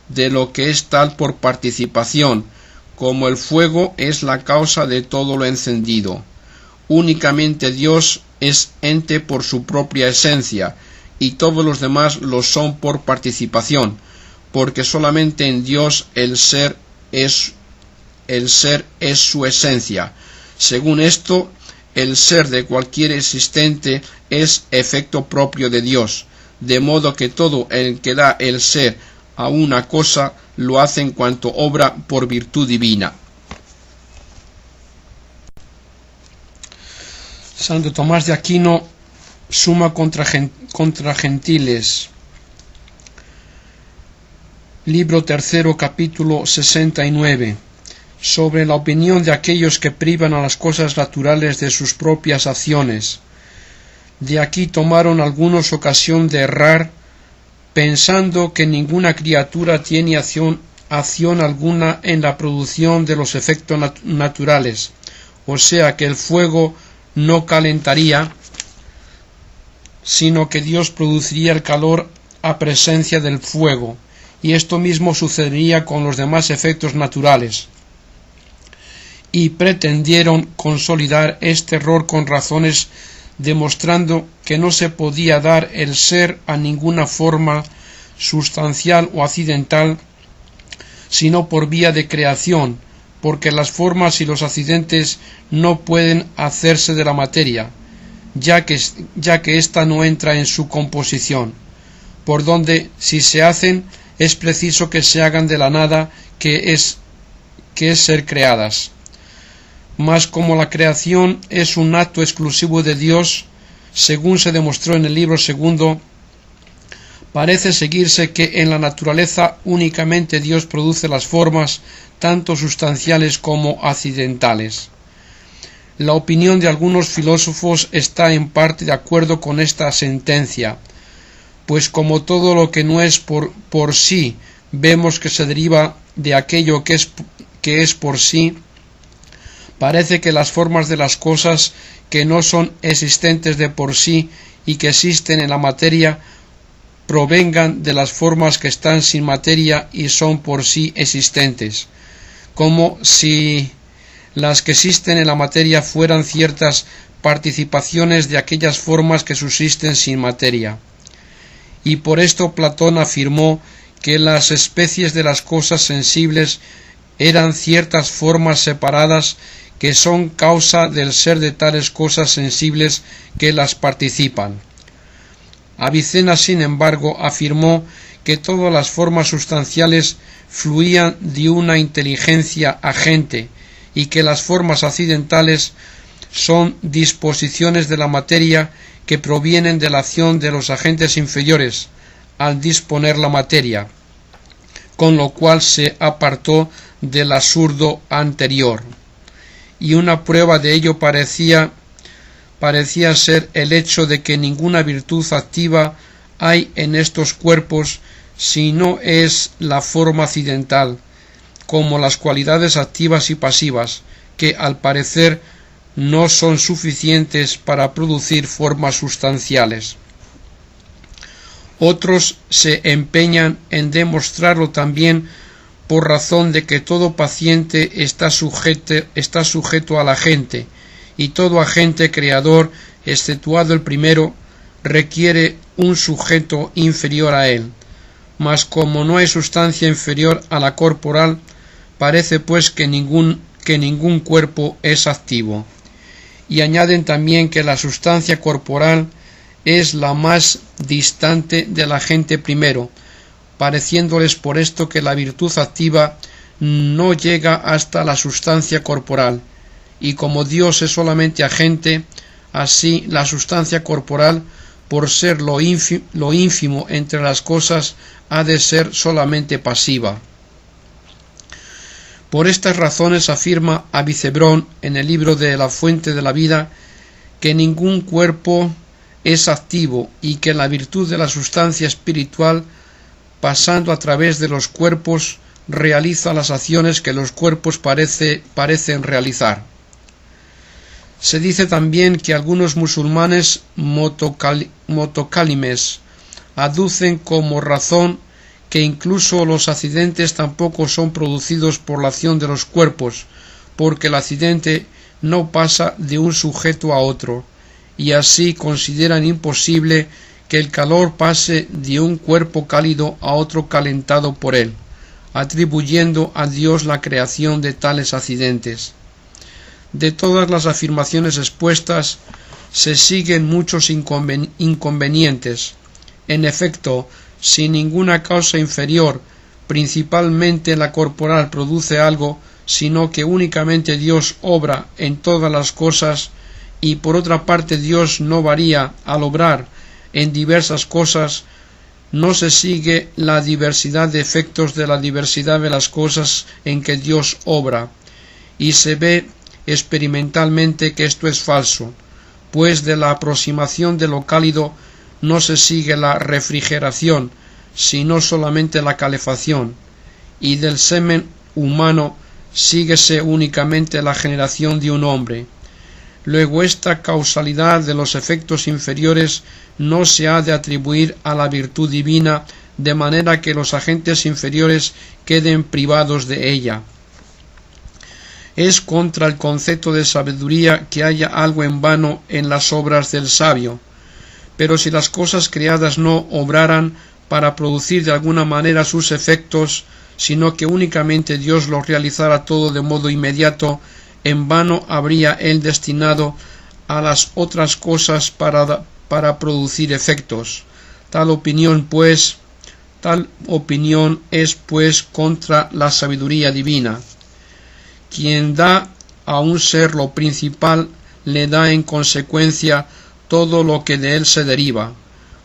de lo que es tal por participación, como el fuego es la causa de todo lo encendido. Únicamente Dios es ente por su propia esencia, y todos los demás lo son por participación, porque solamente en Dios el ser es su esencia. Según esto, el ser de cualquier existente es efecto propio de Dios, de modo que todo el que da el ser a una cosa lo hace en cuanto obra por virtud divina. Santo Tomás de Aquino, Suma contra Gentiles, libro tercero, capítulo 69, sobre la opinión de aquellos que privan a las cosas naturales de sus propias acciones. De aquí tomaron algunos ocasión de errar, pensando que ninguna criatura tiene acción alguna en la producción de los efectos naturales, o sea que el fuego no calentaría, sino que Dios produciría el calor a presencia del fuego, y esto mismo sucedería con los demás efectos naturales. Y pretendieron consolidar este error con razones, demostrando que no se podía dar el ser a ninguna forma sustancial o accidental, sino por vía de creación, porque las formas y los accidentes no pueden hacerse de la materia, ya que ésta no entra en su composición, por donde, si se hacen, es preciso que se hagan de la nada, que es ser creadas. Mas como la creación es un acto exclusivo de Dios, según se demostró en el libro segundo, parece seguirse que en la naturaleza únicamente Dios produce las formas, tanto sustanciales como accidentales. La opinión de algunos filósofos está en parte de acuerdo con esta sentencia, pues como todo lo que no es por sí, vemos que se deriva de aquello que es por sí, parece que las formas de las cosas que no son existentes de por sí y que existen en la materia provengan de las formas que están sin materia y son por sí existentes, como si las que existen en la materia fueran ciertas participaciones de aquellas formas que subsisten sin materia. Y por esto Platón afirmó que las especies de las cosas sensibles eran ciertas formas separadas que son causa del ser de tales cosas sensibles que las participan. Avicena, sin embargo, afirmó que todas las formas sustanciales fluían de una inteligencia agente y que las formas accidentales son disposiciones de la materia que provienen de la acción de los agentes inferiores al disponer la materia, con lo cual se apartó del absurdo anterior. Y una prueba de ello parecía ser el hecho de que ninguna virtud activa hay en estos cuerpos si no es la forma accidental, como las cualidades activas y pasivas, que al parecer no son suficientes para producir formas sustanciales. Otros se empeñan en demostrarlo también por razón de que todo paciente está sujeto al agente, y todo agente creador, exceptuado el primero, requiere un sujeto inferior a él. Mas como no hay sustancia inferior a la corporal, parece pues que ningún cuerpo es activo. Y añaden también que la sustancia corporal es la más distante del agente primero, pareciéndoles por esto que la virtud activa no llega hasta la sustancia corporal, y como Dios es solamente agente, así la sustancia corporal, por ser lo ínfimo entre las cosas, ha de ser solamente pasiva. Por estas razones afirma Avicebrón en el libro de La Fuente de la Vida que ningún cuerpo es activo y que la virtud de la sustancia espiritual, pasando a través de los cuerpos, realiza las acciones que los cuerpos parecen realizar. Se dice también que algunos musulmanes motocálimes aducen como razón que incluso los accidentes tampoco son producidos por la acción de los cuerpos, porque el accidente no pasa de un sujeto a otro, y así consideran imposible que el calor pase de un cuerpo cálido a otro calentado por él, atribuyendo a Dios la creación de tales accidentes. De todas las afirmaciones expuestas se siguen muchos inconvenientes. En efecto, si ninguna causa inferior, principalmente la corporal, produce algo, sino que únicamente Dios obra en todas las cosas, y por otra parte Dios no varía al obrar en diversas cosas, no se sigue la diversidad de efectos de la diversidad de las cosas en que Dios obra, y se ve experimentalmente que esto es falso, pues de la aproximación de lo cálido no se sigue la refrigeración, sino solamente la calefacción, y del semen humano síguese únicamente la generación de un hombre. Luego esta causalidad de los efectos inferiores no se ha de atribuir a la virtud divina, de manera que los agentes inferiores queden privados de ella. Es contra el concepto de sabiduría que haya algo en vano en las obras del sabio. Pero si las cosas creadas no obraran para producir de alguna manera sus efectos, sino que únicamente Dios los realizara todo de modo inmediato, en vano habría él destinado a las otras cosas para producir efectos. Tal opinión es pues contra la sabiduría divina. Quien da a un ser lo principal, le da en consecuencia todo lo que de él se deriva.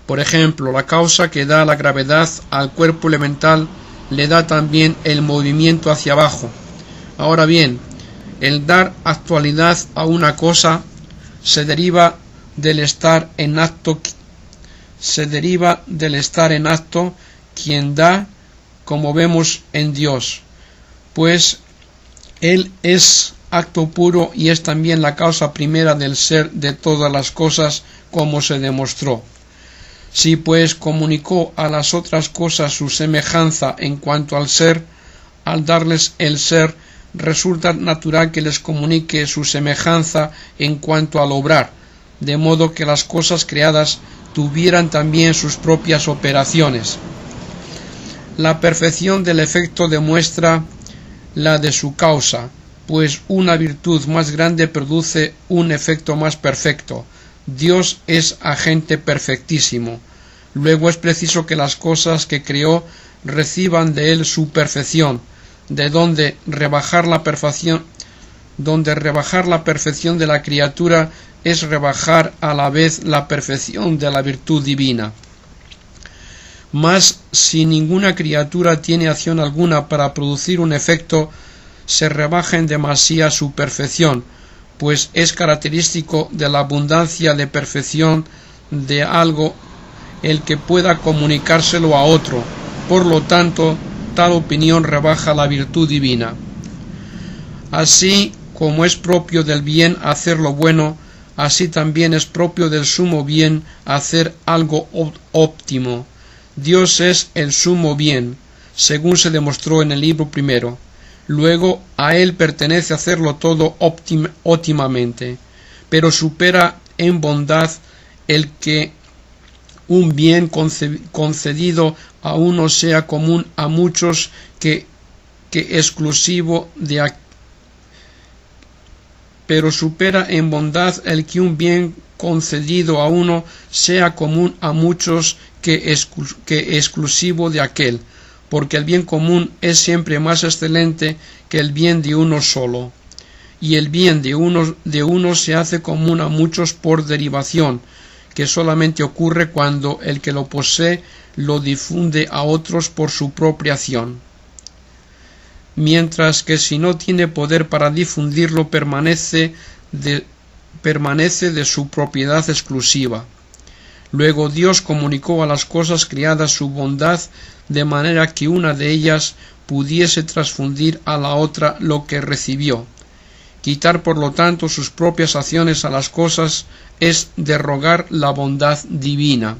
Por ejemplo, la causa que da la gravedad al cuerpo elemental le da también el movimiento hacia abajo. Ahora bien, el dar actualidad a una cosa se deriva del estar en acto. Quien da, como vemos en Dios, pues Él es acto puro y es también la causa primera del ser de todas las cosas, como se demostró. Si pues comunicó a las otras cosas su semejanza en cuanto al ser, al darles el ser, resulta natural que les comunique su semejanza en cuanto al obrar, de modo que las cosas creadas tuvieran también sus propias operaciones. La perfección del efecto demuestra la de su causa, pues una virtud más grande produce un efecto más perfecto. Dios es agente perfectísimo. Luego es preciso que las cosas que creó reciban de él su perfección, de donde rebajar la perfección de la criatura es rebajar a la vez la perfección de la virtud divina. Mas si ninguna criatura tiene acción alguna para producir un efecto, se rebaja en demasía su perfección, pues es característico de la abundancia de perfección de algo el que pueda comunicárselo a otro. Por lo tanto, tal opinión rebaja la virtud divina. Así como es propio del bien hacer lo bueno, así también es propio del sumo bien hacer algo óptimo. Dios es el sumo bien, según se demostró en el libro primero. Luego a él pertenece hacerlo todo óptimamente, pero supera en bondad el que un bien concedido a uno sea común a muchos que exclusivo de aquel. Pero supera en bondad el que un bien concedido a uno sea común a muchos que exclusivo de aquel, porque el bien común es siempre más excelente que el bien de uno solo, y el bien de uno se hace común a muchos por derivación, que solamente ocurre cuando el que lo posee lo difunde a otros por su propia acción. Mientras que si no tiene poder para difundirlo, permanece de su propiedad exclusiva. Luego Dios comunicó a las cosas creadas su bondad, de manera que una de ellas pudiese transfundir a la otra lo que recibió. Quitar por lo tanto sus propias acciones a las cosas es derrogar la bondad divina.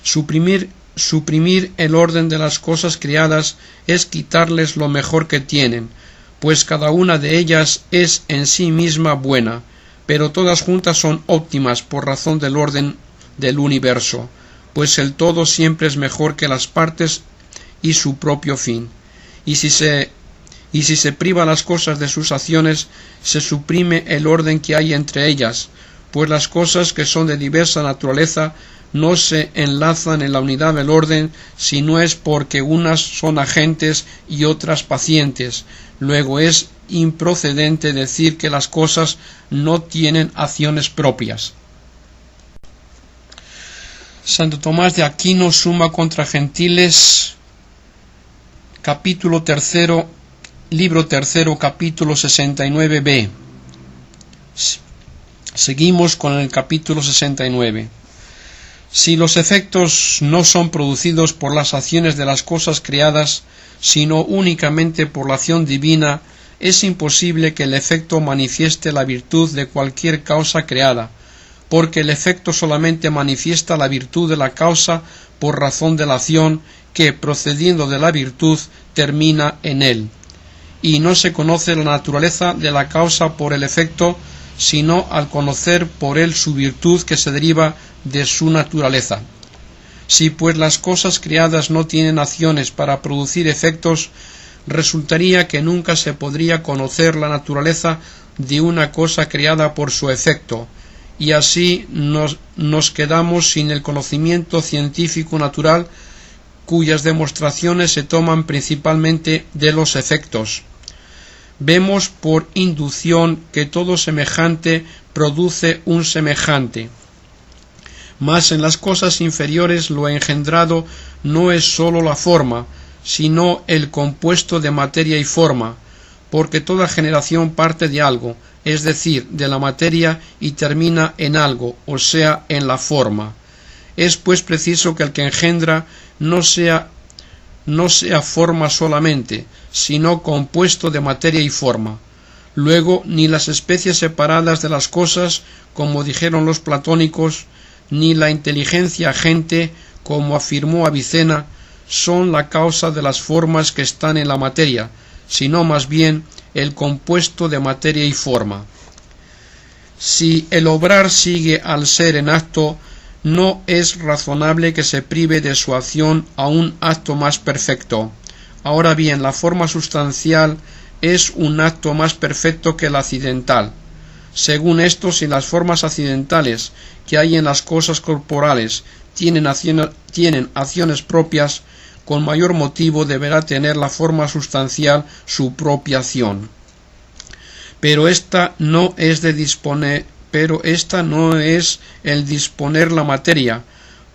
Suprimir el orden de las cosas creadas es quitarles lo mejor que tienen, pues cada una de ellas es en sí misma buena, pero todas juntas son óptimas por razón del orden del universo, pues el todo siempre es mejor que las partes y su propio fin. Y si se priva las cosas de sus acciones, se suprime el orden que hay entre ellas, pues las cosas que son de diversa naturaleza no se enlazan en la unidad del orden, si no es porque unas son agentes y otras pacientes. Luego es improcedente decir que las cosas no tienen acciones propias. Santo Tomás de Aquino, Summa contra Gentiles, capítulo 3, libro 3, capítulo 69b. Seguimos con el capítulo 69. Si los efectos no son producidos por las acciones de las cosas creadas, sino únicamente por la acción divina, es imposible que el efecto manifieste la virtud de cualquier causa creada, porque el efecto solamente manifiesta la virtud de la causa por razón de la acción que, procediendo de la virtud, termina en él. Y no se conoce la naturaleza de la causa por el efecto, sino al conocer por él su virtud que se deriva de su naturaleza. Si pues las cosas creadas no tienen acciones para producir efectos, resultaría que nunca se podría conocer la naturaleza de una cosa creada por su efecto, y así nos quedamos sin el conocimiento científico natural, cuyas demostraciones se toman principalmente de los efectos. Vemos por inducción que todo semejante produce un semejante. Mas en las cosas inferiores lo engendrado no es sólo la forma, sino el compuesto de materia y forma, porque toda generación parte de algo, es decir, de la materia, y termina en algo, o sea, en la forma. Es pues preciso que el que engendra no sea forma solamente, sino compuesto de materia y forma. Luego, ni las especies separadas de las cosas, como dijeron los platónicos, ni la inteligencia agente, como afirmó Avicena, son la causa de las formas que están en la materia, sino más bien el compuesto de materia y forma. Si el obrar sigue al ser en acto, no es razonable que se prive de su acción a un acto más perfecto. Ahora bien, la forma sustancial es un acto más perfecto que el accidental. Según esto, si las formas accidentales que hay en las cosas corporales tienen acciones propias, con mayor motivo deberá tener la forma sustancial su propia acción. Pero esta no es el disponer la materia,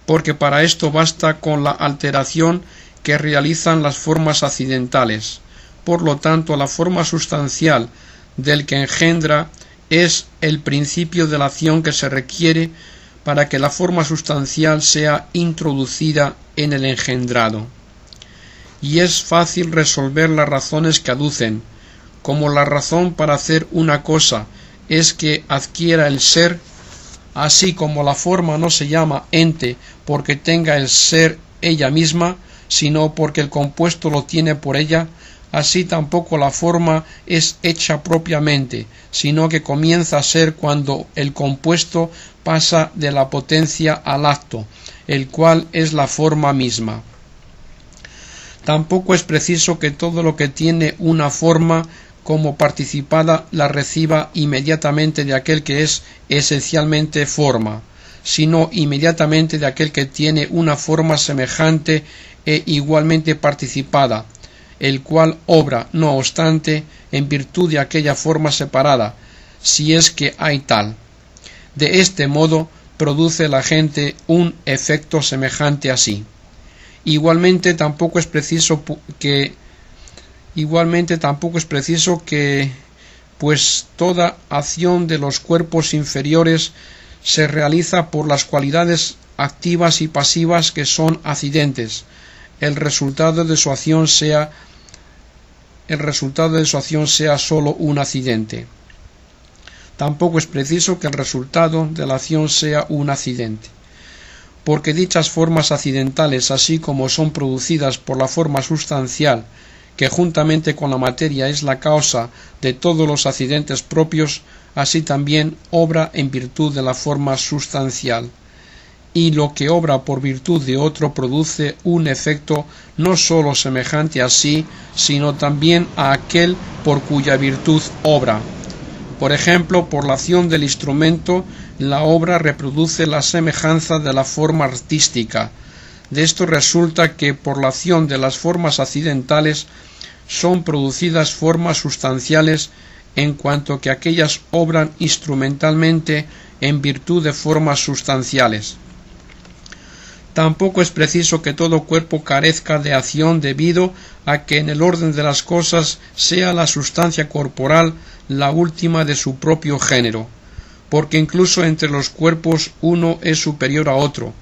porque para esto basta con la alteración que realizan las formas accidentales. Por lo tanto, la forma sustancial del que engendra es el principio de la acción que se requiere para que la forma sustancial sea introducida en el engendrado. Y es fácil resolver las razones que aducen, como la razón para hacer una cosa es que adquiera el ser, así como la forma no se llama ente porque tenga el ser ella misma, sino porque el compuesto lo tiene por ella, así tampoco la forma es hecha propiamente, sino que comienza a ser cuando el compuesto pasa de la potencia al acto, el cual es la forma misma. Tampoco es preciso que todo lo que tiene una forma como participada la reciba inmediatamente de aquel que es esencialmente forma, sino inmediatamente de aquel que tiene una forma semejante e igualmente participada, el cual obra, no obstante, en virtud de aquella forma separada, si es que hay tal. De este modo produce la gente un efecto semejante así. Igualmente tampoco es preciso que pues toda acción de los cuerpos inferiores se realiza por las cualidades activas y pasivas que son accidentes. El resultado de su acción sea sólo un accidente. Tampoco es preciso que el resultado de la acción sea un accidente, porque dichas formas accidentales, así como son producidas por la forma sustancial, que juntamente con la materia es la causa de todos los accidentes propios, así también obra en virtud de la forma sustancial. Y lo que obra por virtud de otro produce un efecto no sólo semejante a sí, sino también a aquel por cuya virtud obra. Por ejemplo, por la acción del instrumento, la obra reproduce la semejanza de la forma artística. De esto resulta que por la acción de las formas accidentales son producidas formas sustanciales, en cuanto que aquellas obran instrumentalmente en virtud de formas sustanciales. Tampoco es preciso que todo cuerpo carezca de acción debido a que en el orden de las cosas sea la sustancia corporal la última de su propio género, porque incluso entre los cuerpos uno es superior a otro,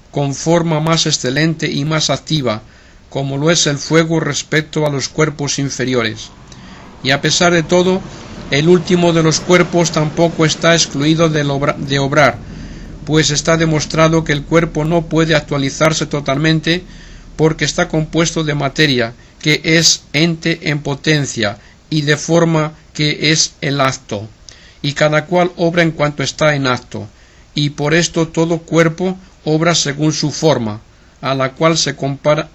con forma más excelente y más activa, como lo es el fuego respecto a los cuerpos inferiores. Y a pesar de todo, el último de los cuerpos tampoco está excluido de obrar, pues está demostrado que el cuerpo no puede actualizarse totalmente porque está compuesto de materia, que es ente en potencia, y de forma, que es el acto, y cada cual obra en cuanto está en acto, y por esto todo cuerpo obra según su forma, a la cual se compara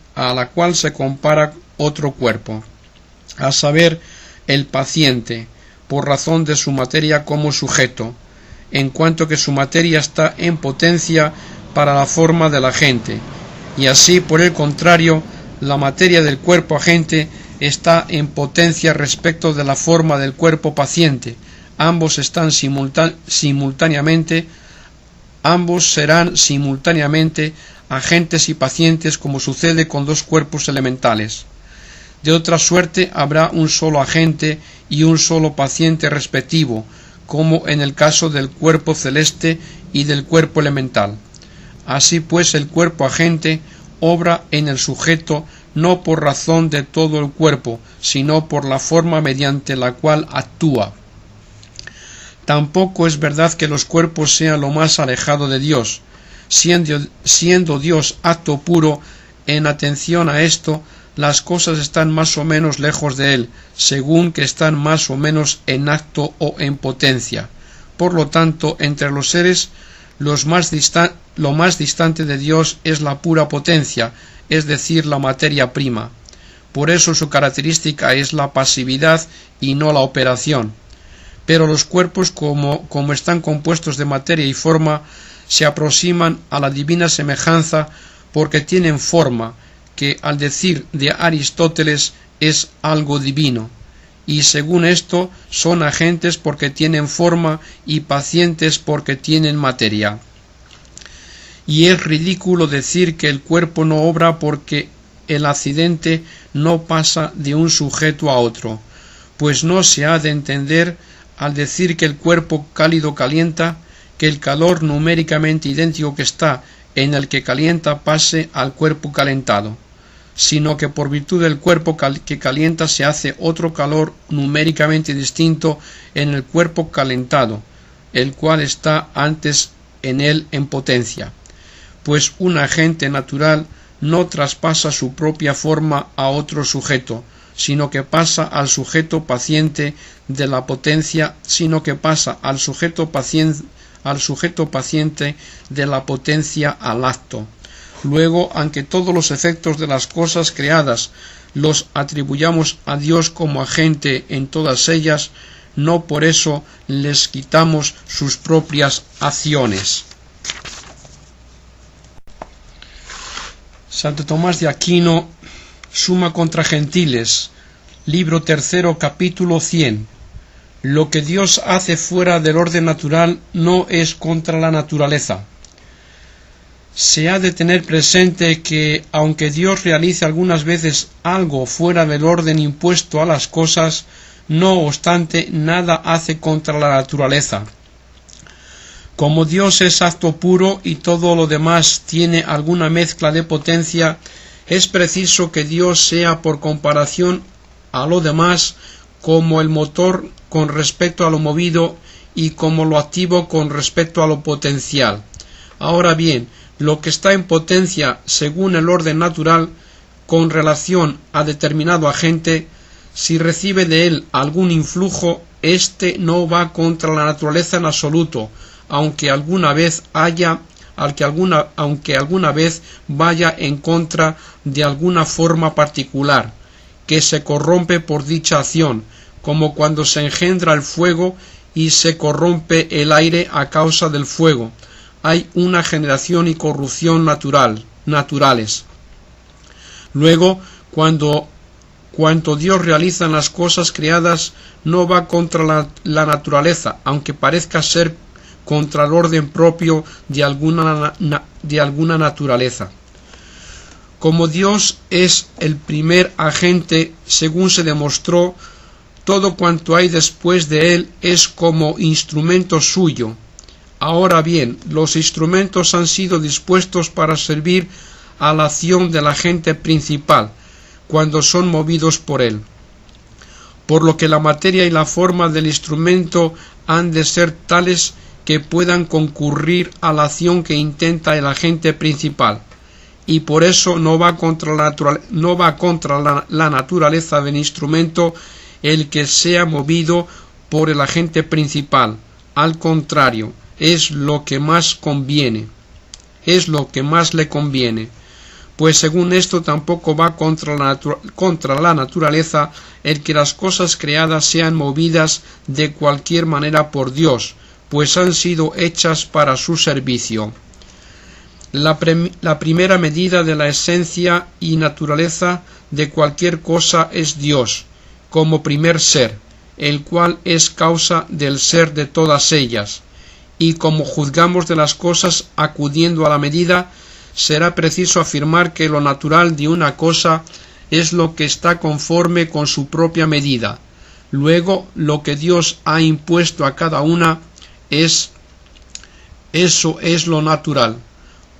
otro cuerpo, a saber, el paciente, por razón de su materia como sujeto, en cuanto que su materia está en potencia para la forma de la gente, y así, por el contrario, la materia del cuerpo agente está en potencia respecto de la forma del cuerpo paciente. Ambos serán simultáneamente agentes y pacientes, como sucede con dos cuerpos elementales. De otra suerte habrá un solo agente y un solo paciente respectivo, como en el caso del cuerpo celeste y del cuerpo elemental. Así pues, el cuerpo agente obra en el sujeto no por razón de todo el cuerpo, sino por la forma mediante la cual actúa. Tampoco es verdad que los cuerpos sean lo más alejado de Dios, siendo Dios acto puro. En atención a esto, las cosas están más o menos lejos de él, según que están más o menos en acto o en potencia. Por lo tanto, entre los seres, lo más distante de Dios es la pura potencia, es decir, la materia prima. Por eso su característica es la pasividad y no la operación. Pero los cuerpos, como están compuestos de materia y forma, se aproximan a la divina semejanza porque tienen forma, que al decir de Aristóteles es algo divino, y según esto son agentes porque tienen forma y pacientes porque tienen materia. Y es ridículo decir que el cuerpo no obra porque el accidente no pasa de un sujeto a otro, pues no se ha de entender al decir que el cuerpo cálido calienta, que el calor numéricamente idéntico que está en el que calienta pase al cuerpo calentado, sino que por virtud del cuerpo que calienta se hace otro calor numéricamente distinto en el cuerpo calentado, el cual está antes en él en potencia, pues un agente natural no traspasa su propia forma a otro sujeto, sino que pasa al sujeto paciente de la potencia, de la potencia al acto. Luego, aunque todos los efectos de las cosas creadas los atribuyamos a Dios como agente en todas ellas, no por eso les quitamos sus propias acciones. Santo Tomás de Aquino, Suma contra Gentiles, libro 3, capítulo 100. Lo que Dios hace fuera del orden natural no es contra la naturaleza. Se ha de tener presente que, aunque Dios realice algunas veces algo fuera del orden impuesto a las cosas, no obstante nada hace contra la naturaleza. Como Dios es acto puro y todo lo demás tiene alguna mezcla de potencia, es preciso que Dios sea por comparación a lo demás como el motor con respecto a lo movido y como lo activo con respecto a lo potencial. Ahora bien, lo que está en potencia según el orden natural con relación a determinado agente, si recibe de él algún influjo, éste no va contra la naturaleza en absoluto, aunque alguna vez vaya en contra de alguna forma particular, que se corrompe por dicha acción, como cuando se engendra el fuego y se corrompe el aire a causa del fuego. Hay una generación y corrupción naturales. Luego, cuanto Dios realiza en las cosas creadas, no va contra la naturaleza, aunque parezca ser contra el orden propio de alguna naturaleza. Como Dios es el primer agente, según se demostró, todo cuanto hay después de él es como instrumento suyo. Ahora bien, los instrumentos han sido dispuestos para servir a la acción del agente principal, cuando son movidos por él. Por lo que la materia y la forma del instrumento han de ser tales que puedan concurrir a la acción que intenta el agente principal, y por eso no va contra la naturaleza del instrumento el que sea movido por el agente principal. Al contrario, es lo que más le conviene, pues según esto tampoco va contra la naturaleza el que las cosas creadas sean movidas de cualquier manera por Dios, pues han sido hechas para su servicio. La primera medida de la esencia y naturaleza de cualquier cosa es Dios, como primer ser, el cual es causa del ser de todas ellas, y como juzgamos de las cosas acudiendo a la medida, será preciso afirmar que lo natural de una cosa es lo que está conforme con su propia medida. Luego, lo que Dios ha impuesto a cada una eso es lo natural.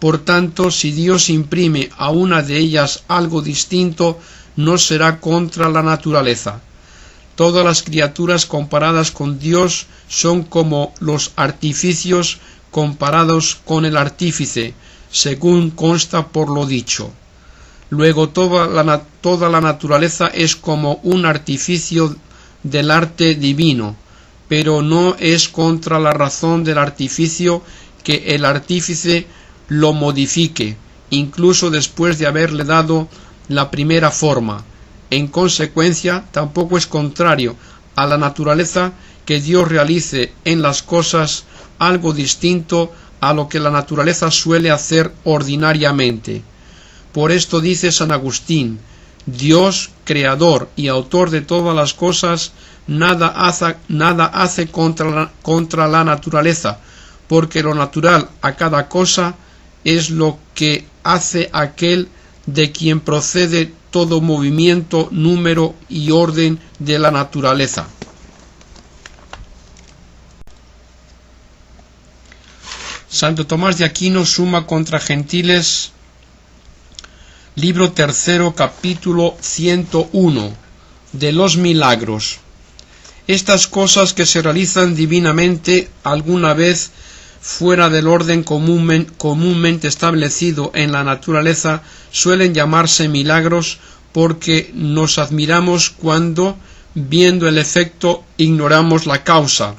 Por tanto, si Dios imprime a una de ellas algo distinto, no será contra la naturaleza. Todas las criaturas comparadas con Dios son como los artificios comparados con el artífice, según consta por lo dicho. Luego toda la naturaleza es como un artificio del arte divino, pero no es contra la razón del artificio que el artífice lo modifique, incluso después de haberle dado la primera forma. En consecuencia, tampoco es contrario a la naturaleza que Dios realice en las cosas algo distinto a lo que la naturaleza suele hacer ordinariamente. Por esto dice San Agustín: Dios, creador y autor de todas las cosas, nada hace contra la naturaleza, porque lo natural a cada cosa es lo que hace aquel de quien procede todo movimiento, número y orden de la naturaleza. Santo Tomás de Aquino, Summa contra Gentiles, libro 3, capítulo 101, de los milagros. Estas cosas que se realizan divinamente alguna vez fuera del orden comúnmente establecido en la naturaleza suelen llamarse milagros, porque nos admiramos cuando, viendo el efecto, ignoramos la causa.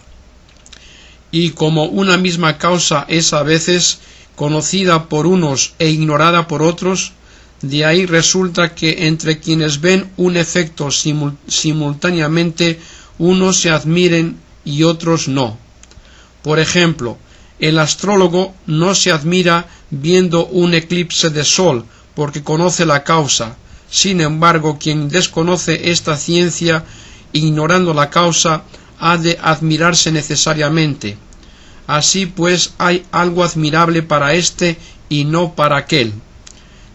Y como una misma causa es a veces conocida por unos e ignorada por otros, de ahí resulta que entre quienes ven un efecto simultáneamente, unos se admiren y otros no. Por ejemplo, el astrólogo no se admira viendo un eclipse de sol, porque conoce la causa. Sin embargo, quien desconoce esta ciencia, ignorando la causa, ha de admirarse necesariamente. Así pues, hay algo admirable para éste y no para aquel.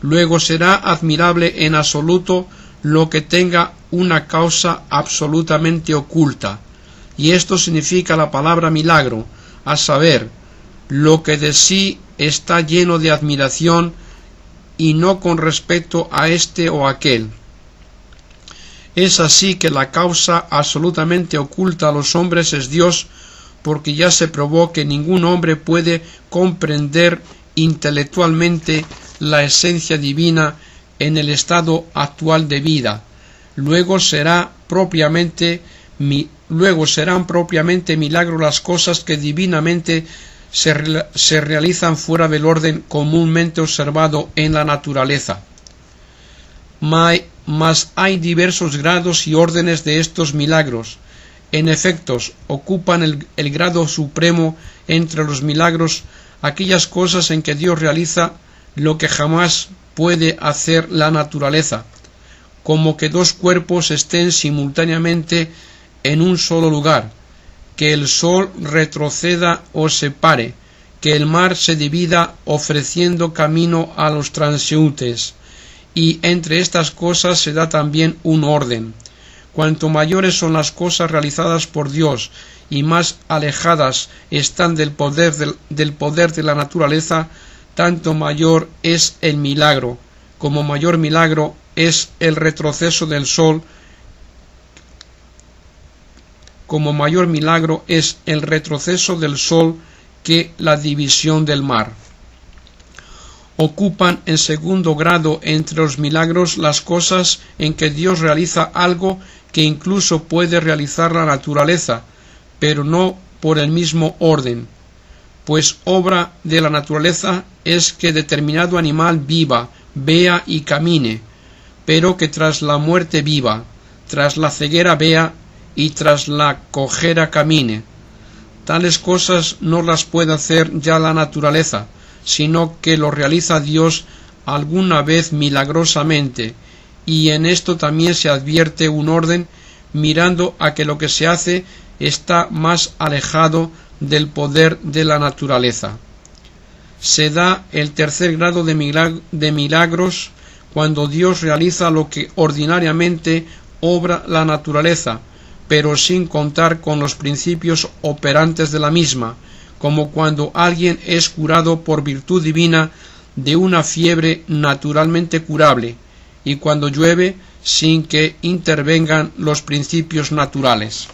Luego será admirable en absoluto lo que tenga una causa absolutamente oculta, y esto significa la palabra milagro, a saber, lo que de sí está lleno de admiración y no con respecto a este o aquel. Es así que la causa absolutamente oculta a los hombres es Dios, porque ya se probó que ningún hombre puede comprender intelectualmente la esencia divina en el estado actual de vida. Luego serán propiamente milagro las cosas que divinamente se realizan fuera del orden comúnmente observado en la naturaleza. Mas hay diversos grados y órdenes de estos milagros. En efecto, ocupan el grado supremo entre los milagros aquellas cosas en que Dios realiza lo que jamás puede hacer la naturaleza, como que dos cuerpos estén simultáneamente en un solo lugar, que el sol retroceda o se pare, que el mar se divida ofreciendo camino a los transeúntes, y entre estas cosas se da también un orden. Cuanto mayores son las cosas realizadas por Dios y más alejadas están del poder de la naturaleza, tanto mayor es el milagro, como mayor milagro es el retroceso del sol, que la división del mar. Ocupan en segundo grado entre los milagros las cosas en que Dios realiza algo que incluso puede realizar la naturaleza, pero no por el mismo orden, pues obra de la naturaleza es que determinado animal viva, vea y camine, pero que tras la muerte viva, tras la ceguera vea y tras la cojera camine. Tales cosas no las puede hacer ya la naturaleza, sino que lo realiza Dios alguna vez milagrosamente, y en esto también se advierte un orden, mirando a que lo que se hace está más alejado del poder de la naturaleza. Se da el tercer grado de milagros cuando Dios realiza lo que ordinariamente obra la naturaleza, pero sin contar con los principios operantes de la misma, como cuando alguien es curado por virtud divina de una fiebre naturalmente curable, y cuando llueve sin que intervengan los principios naturales.